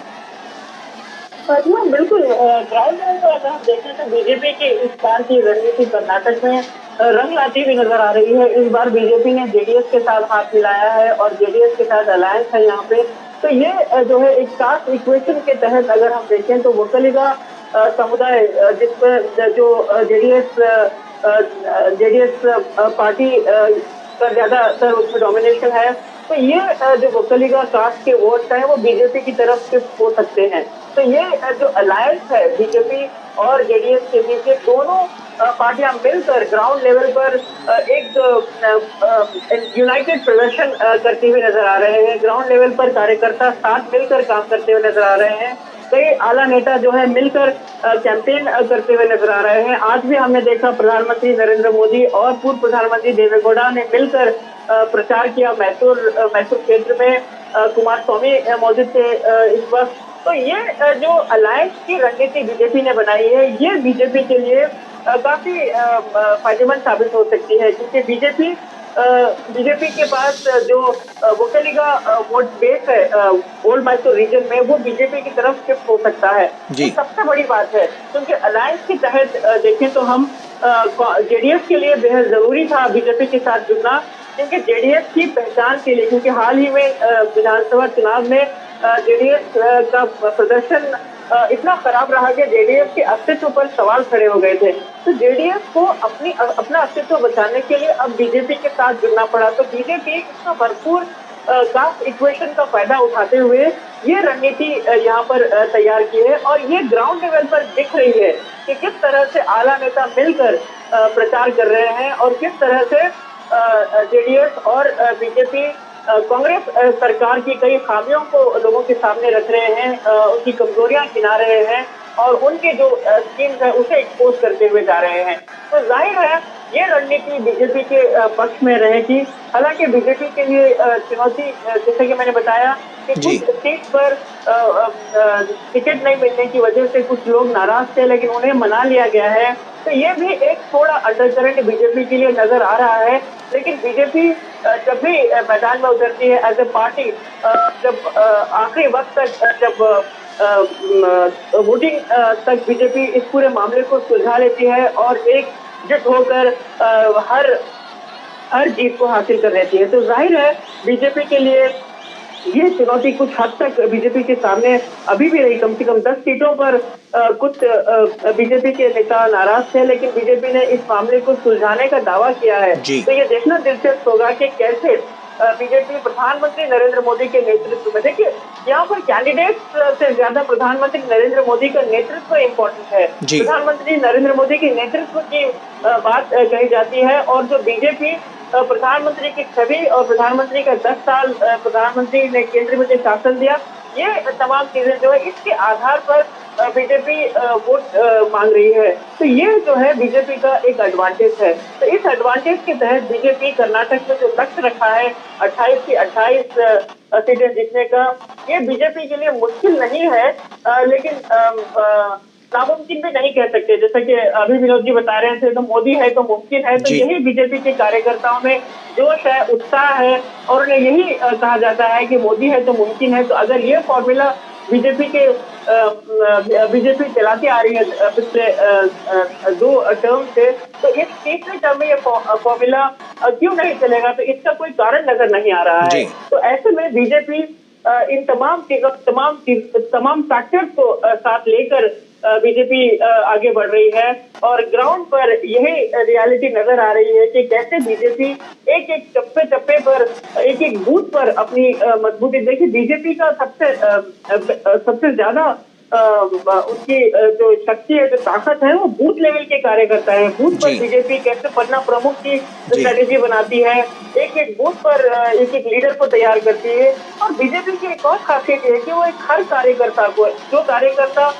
बिल्कुल, ग्राउंड लेवल पर अगर हम देखें तो बीजेपी की इस बार की रणनीति कर्नाटक में रंग लाती हुई नजर आ रही है। इस बार बीजेपी ने जेडीएस के साथ हाथ मिलाया है और जेडीएस के साथ अलायंस है यहाँ पे। तो ये जो है एक कास्ट इक्वेशन के तहत अगर हम देखें तो वोकलिगा समुदाय जिसमें जो जेडीएस पार्टी का ज्यादातर उसमें डोमिनेशन है, तो ये जो वोकलिगा कास्ट के वोट हैं वो बीजेपी की तरफ शिफ्ट हो सकते हैं। तो ये जो अलायंस है बीजेपी और जेडीएस के बीच, ये दोनों पार्टियां मिलकर ग्राउंड लेवल पर एक यूनाइटेड प्रदर्शन करते हुए नजर आ रहे हैं। ग्राउंड लेवल पर कार्यकर्ता साथ मिलकर काम करते हुए नजर आ रहे हैं। कई आला नेता जो है मिलकर कैंपेन करते हुए नजर आ रहे हैं। आज भी हमने देखा प्रधानमंत्री नरेंद्र मोदी और पूर्व प्रधानमंत्री देवेगौड़ा ने मिलकर प्रचार किया। मैसूर क्षेत्र में कुमार स्वामी मौजूद थे इस वक्त। तो ये जो अलायंस की रणनीति बीजेपी ने बनाई है, ये बीजेपी के लिए काफी फायदेमंद साबित हो सकती है, क्योंकि बीजेपी के पास जो वोकलिगा वोट बेस है ओल्ड मैसूर रीजन में, वो बीजेपी की तरफ शिफ्ट हो सकता है। तो सबसे बड़ी बात है, क्योंकि अलायंस के तहत देखें तो हम जेडीएस के लिए बेहद जरूरी था बीजेपी के साथ जुड़ना, क्योंकि जेडीएस की पहचान के लिए, क्योंकि हाल ही में विधानसभा चुनाव में जेडीएस का प्रदर्शन इतना खराब रहा कि जेडीएस के अस्तित्व पर सवाल खड़े हो गए थे। तो जेडीएस को अपना अस्तित्व बचाने के लिए अब बीजेपी के साथ जुड़ना पड़ा। तो बीजेपी इसका भरपूर कास्ट इक्वेशन का फायदा उठाते हुए ये रणनीति यहाँ पर तैयार की है और ये ग्राउंड लेवल पर दिख रही है कि किस तरह से आला नेता मिलकर प्रचार कर रहे हैं और किस तरह से जेडीएस और बीजेपी कांग्रेस सरकार की कई खामियों को लोगों के सामने रख रहे हैं, उनकी कमजोरियां गिना रहे हैं और उनके जो स्कीम्स है उसे एक्सपोज करते हुए जा रहे हैं। तो जाहिर है ये रणनीति बीजेपी के पक्ष में रहेगी। हालांकि बीजेपी के लिए चुनौती, जैसे कि मैंने बताया कि कुछ सीट पर टिकट नहीं मिलने की वजह से कुछ लोग नाराज थे, लेकिन उन्हें मना लिया गया है। तो ये भी एक थोड़ा अंडरकरेंट बीजेपी के लिए नजर आ रहा है। लेकिन बीजेपी जब भी मैदान में उतरती है एज ए पार्टी, जब आखिरी वक्त तक जब वोटिंग तक बीजेपी इस पूरे मामले को सुलझा लेती है और एकजुट होकर हर जीत को हासिल कर लेती है। तो जाहिर है बीजेपी के लिए ये चुनौती कुछ हद तक बीजेपी के सामने अभी भी रही। कम से कम 10 सीटों पर कुछ बीजेपी के नेता नाराज थे, लेकिन बीजेपी ने इस मामले को सुलझाने का दावा किया है। तो ये देखना दिलचस्प होगा कि कैसे बीजेपी प्रधानमंत्री नरेंद्र मोदी के नेतृत्व में, देखिए यहाँ पर कैंडिडेट से ज्यादा प्रधानमंत्री नरेंद्र मोदी का नेतृत्व इम्पोर्टेंट है। प्रधानमंत्री नरेंद्र मोदी के नेतृत्व की बात कही जाती है और जो बीजेपी प्रधानमंत्री की छवि और प्रधानमंत्री का 10 साल प्रधानमंत्री ने केंद्र में जो शासन दिया, ये तमाम चीजें जो है इसके आधार पर बीजेपी वोट मांग रही है। तो ये जो है बीजेपी का एक एडवांटेज है। तो इस एडवांटेज के तहत बीजेपी कर्नाटक में जो लक्ष्य रखा है 28 की 28 सीटें जीतने का, ये बीजेपी के लिए मुश्किल नहीं है, लेकिन नामुमकिन भी नहीं कह सकते। जैसा कि अभी विनोद जी बता रहे थे, तो मोदी है तो मुमकिन है। तो यही बीजेपी के कार्यकर्ताओं में जोश है, उत्साह है और उन्हें यही कहा जाता है कि मोदी है तो मुमकिन है। तो अगर ये फॉर्मूला बीजेपी चलाती आ रही है पिछले 2 टर्म से, तो इस तीसरे टर्म में ये फॉर्मूला क्यों नहीं चलेगा? तो इसका कोई कारण नजर नहीं आ रहा है। तो ऐसे में बीजेपी इन तमाम फैक्टर्स को साथ लेकर बीजेपी आगे बढ़ रही है और ग्राउंड पर यही रियलिटी नजर आ रही है कि कैसे बीजेपी एक एक चप्पे पर, एक एक बूथ पर अपनी मजबूती। देखिए, बीजेपी का सबसे ज्यादा उसकी जो शक्ति है, जो ताकत है, वो बूथ लेवल के कार्यकर्ता है। बूथ पर बीजेपी कैसे पन्ना प्रमुख की स्ट्रेटेजी बनाती है, एक एक बूथ पर एक एक लीडर को तैयार करती है। और बीजेपी की एक और खासियत है कि वो एक हर कार्यकर्ता को, जो कार्यकर्ता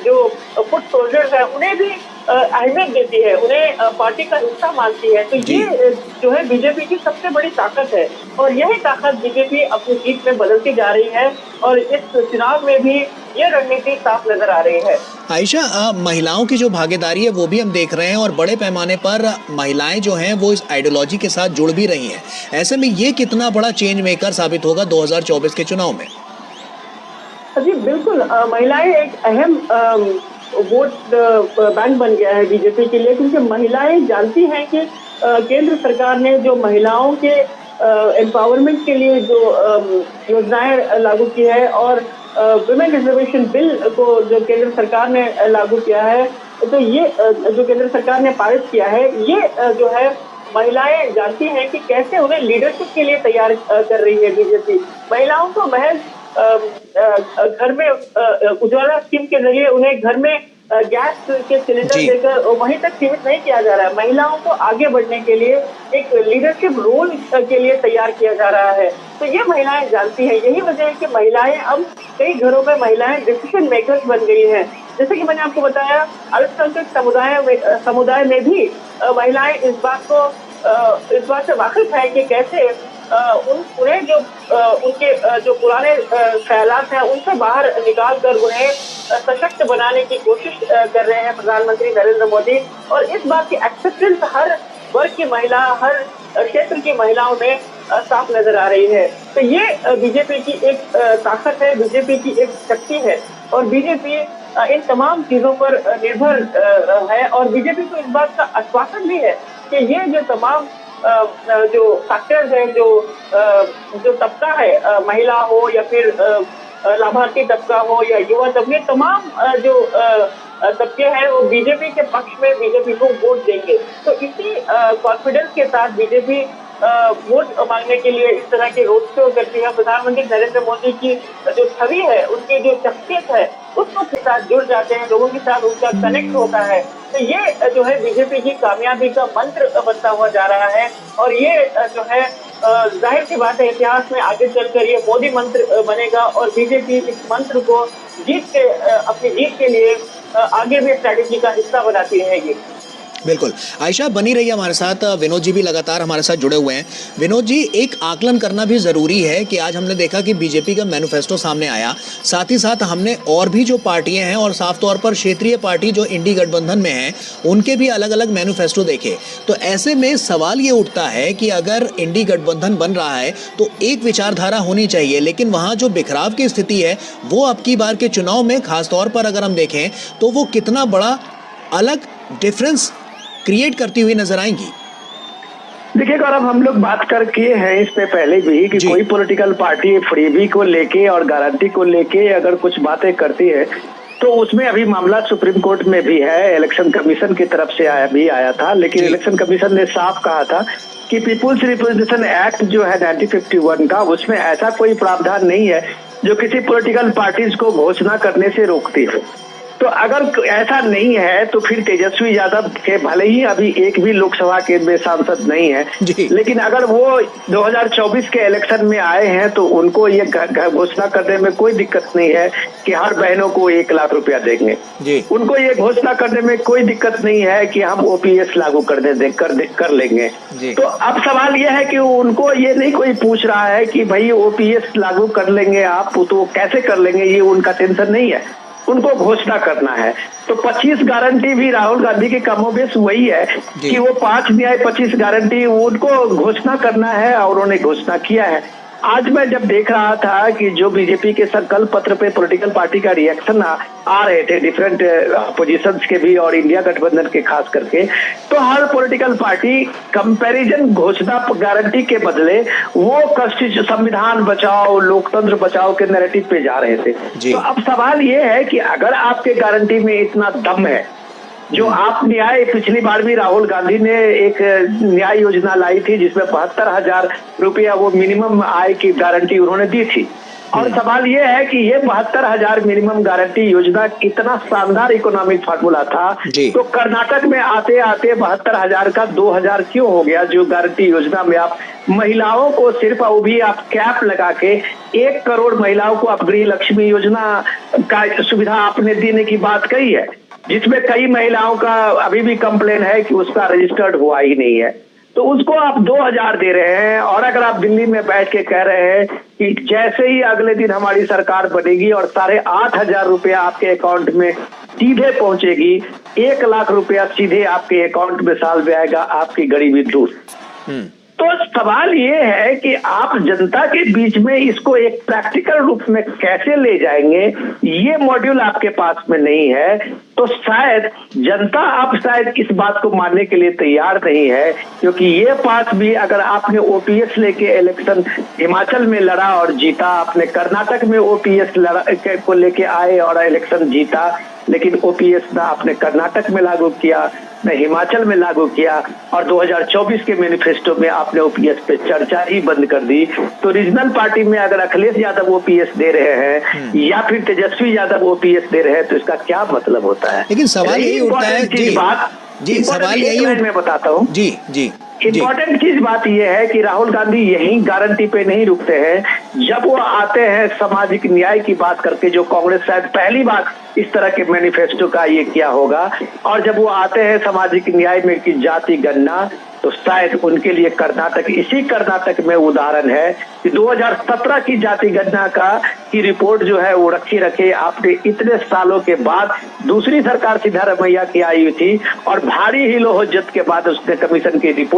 जो फुट सोल्जर्स है, उन्हें भी अहमियत देती है, उन्हें पार्टी का हिस्सा मानती है। तो ये जो है बीजेपी की सबसे बड़ी ताकत है और यही ताकत बीजेपी अपनी जीत में बदलती जा रही है और इस चुनाव में भी ये रणनीति साफ नजर आ रही है। आयशा, महिलाओं की जो भागीदारी है वो भी हम देख रहे हैं और बड़े पैमाने पर महिलाएं जो हैं वो इस आइडियोलॉजी के साथ जुड़ भी रही हैं। ऐसे में ये कितना बड़ा चेंज मेकर साबित होगा 2024 के चुनाव में? जी बिल्कुल, महिलाएं एक अहम वोट बैंक बन गया है बीजेपी के लिए, क्योंकि महिलाएं जानती हैं कि केंद्र सरकार ने जो महिलाओं के एम्पावरमेंट के लिए जो योजनाएं लागू की है और वुमेन रिजर्वेशन बिल को जो केंद्र सरकार ने लागू किया है, तो ये जो केंद्र सरकार ने पारित किया है, ये जो है महिलाएं जानती हैं कि कैसे उन्हें लीडरशिप के लिए तैयार कर रही है बीजेपी। महिलाओं को महज घर में उज्ज्वला स्कीम के जरिए उन्हें घर में गैस के सिलेंडर देकर वहीं तक सीमित नहीं किया जा रहा है। महिलाओं को आगे बढ़ने के लिए एक लीडरशिप रोल के लिए तैयार किया जा रहा है। तो ये महिलाएं जानती हैं, यही वजह है कि महिलाएं अब कई घरों में महिलाएं डिसीजन मेकर्स बन गई हैं। जैसे कि मैंने आपको बताया, अल्पसंख्यक समुदाय में भी महिलाएं इस बात से वाकिफ है कि कैसे उन्हें जो उनके जो पुराने ख्यालात हैं उनसे बाहर निकाल कर उन्हें सशक्त बनाने की कोशिश कर रहे हैं प्रधानमंत्री नरेंद्र मोदी। और इस बात की एक्सेप्टेंस हर वर्ग की महिला, हर क्षेत्र की महिलाओं में साफ नजर आ रही है। तो ये बीजेपी की एक ताकत है, बीजेपी की एक शक्ति है और बीजेपी इन तमाम चीजों पर निर्भर है और बीजेपी को इस बात का आश्वासन भी है कि ये जो तमाम जो फैक्टर्स है, जो तबका है, महिला हो या फिर लाभार्थी तबका हो या युवा तबके, तमाम जो तबके हैं वो बीजेपी के पक्ष में बीजेपी को वोट देंगे। तो इसी कॉन्फिडेंस के साथ बीजेपी वोट मांगने के लिए इस तरह के रोड शो करती है। प्रधानमंत्री नरेंद्र मोदी की जो छवि है, उनकी जो शख्सियत है, उसको के साथ जुड़ जाते हैं, लोगों के साथ उनका कनेक्ट होता है। तो ये जो है बीजेपी की कामयाबी का मंत्र बनता हुआ जा रहा है और ये जो है जाहिर सी बात है, इतिहास में आगे चलकर ये मोदी मंत्र बनेगा और बीजेपी इस मंत्र को अपनी जीत के लिए आगे भी स्ट्रैटेजी का हिस्सा बनाती रहेगी। बिल्कुल, आयशा बनी रही हमारे साथ। विनोद जी भी लगातार हमारे साथ जुड़े हुए हैं। विनोद जी, एक आकलन करना भी ज़रूरी है कि आज हमने देखा कि बीजेपी का मैनिफेस्टो सामने आया, साथ ही साथ हमने और भी जो पार्टियां हैं और साफ तौर पर क्षेत्रीय पार्टी जो इंडी गठबंधन में हैं, उनके भी अलग अलग मैनिफेस्टो देखे। तो ऐसे में सवाल ये उठता है कि अगर इंडी गठबंधन बन रहा है तो एक विचारधारा होनी चाहिए, लेकिन वहाँ जो बिखराव की स्थिति है वो अब की बार के चुनाव में खासतौर पर अगर हम देखें तो वो कितना बड़ा अलग डिफरेंस क्रिएट करती हुई नजर आएंगी। देखिए गौरव, हम लोग बात कर किए हैं इस पे पहले भी कि कोई पॉलिटिकल पार्टी फ्रीबी को लेके और गारंटी को लेके अगर कुछ बातें करती है तो उसमें अभी मामला सुप्रीम कोर्ट में भी है, इलेक्शन कमीशन की तरफ से आया था, लेकिन इलेक्शन कमीशन ने साफ कहा था कि पीपुल्स रिप्रेजेंटेशन एक्ट जो है 1951 का, उसमें ऐसा कोई प्रावधान नहीं है जो किसी पॉलिटिकल पार्टीज को घोषणा करने से रोकती है। तो अगर ऐसा नहीं है तो फिर तेजस्वी यादव के भले ही अभी एक भी लोकसभा के में सांसद नहीं है, लेकिन अगर वो 2024 के इलेक्शन में आए हैं तो उनको ये घोषणा करने में कोई दिक्कत नहीं है कि हर बहनों को 1 लाख रुपया देंगे। उनको ये घोषणा करने में कोई दिक्कत नहीं है कि हम ओपीएस लागू कर लेंगे। तो अब सवाल ये है कि उनको ये नहीं कोई पूछ रहा है कि भाई ओपीएस लागू कर लेंगे आप, तो कैसे कर लेंगे, ये उनका टेंशन नहीं है। उनको घोषणा करना है। तो 25 गारंटी भी राहुल गांधी के कमोबेश वही है कि वो 5 न्याय 25 गारंटी उनको घोषणा करना है और उन्होंने घोषणा किया है। आज मैं जब देख रहा था कि जो बीजेपी के संकल्प पत्र पे पॉलिटिकल पार्टी का रिएक्शन आ रहे थे डिफरेंट अपोजिशंस के भी और इंडिया गठबंधन के खास करके, तो हर पॉलिटिकल पार्टी कंपैरिजन घोषणा गारंटी के बदले वो संविधान बचाओ लोकतंत्र बचाओ के नैरेटिव पे जा रहे थे। तो अब सवाल ये है कि अगर आपके गारंटी में इतना दम है, जो आप न्याय पिछली बार भी राहुल गांधी ने एक न्याय योजना लाई थी जिसमें 72,000 रुपया वो मिनिमम आय की गारंटी उन्होंने दी थी। और सवाल ये है कि ये 72,000 मिनिमम गारंटी योजना कितना शानदार इकोनॉमिक फार्मूला था, तो कर्नाटक में आते आते 72,000 का 2,000 क्यों हो गया? जो गारंटी योजना में आप महिलाओं को सिर्फ वो भी आप कैप लगा के 1 करोड़ महिलाओं को आप गृह लक्ष्मी योजना का सुविधा आपने देने की बात कही है, जिसमें कई महिलाओं का अभी भी कंप्लेन है कि उसका रजिस्टर्ड हुआ ही नहीं है, तो उसको आप 2,000 दे रहे हैं। और अगर आप दिल्ली में बैठ के कह रहे हैं कि जैसे ही अगले दिन हमारी सरकार बनेगी और 8,500 रुपया आपके अकाउंट में सीधे पहुंचेगी, 1 लाख रुपया सीधे आपके अकाउंट में साल में आएगा, आपकी गरीबी दूर। तो सवाल ये है कि आप जनता के बीच में इसको एक प्रैक्टिकल रूप में कैसे ले जाएंगे, ये मॉड्यूल आपके पास में नहीं है। तो शायद जनता आप शायद इस बात को मानने के लिए तैयार नहीं है, क्योंकि ये पास भी अगर आपने ओपीएस लेके इलेक्शन हिमाचल में लड़ा और जीता, आपने कर्नाटक में ओपीएस को लेके आए और इलेक्शन जीता, लेकिन ओपीएस ना आपने कर्नाटक में लागू किया न हिमाचल में लागू किया, और 2024 के मैनिफेस्टो में आपने ओपीएस पे चर्चा ही बंद कर दी। तो रीजनल पार्टी में अगर अखिलेश यादव ओपीएस दे रहे हैं या फिर तेजस्वी यादव ओपीएस दे रहे हैं, तो इसका क्या मतलब होता है? लेकिन सवाल यही उठता है जी सवाल यही मैं बताता हूँ जी इम्पोर्टेंट चीज बात यह है कि राहुल गांधी यही गारंटी पे नहीं रुकते हैं। जब वो आते हैं सामाजिक न्याय की बात करके, जो कांग्रेस शायद पहली बार इस तरह के मैनिफेस्टो का ये किया होगा, और जब वो आते हैं सामाजिक न्याय में की जाति गणना, तो शायद उनके लिए कर्नाटक, इसी कर्नाटक में उदाहरण है कि 2017 की जाति गणना की रिपोर्ट जो है वो रखे आपने इतने सालों के बाद दूसरी सरकार सिद्धारमैया की आई हुई थी, और भारी हिलोहज्जत के बाद उसने कमीशन की रिपोर्ट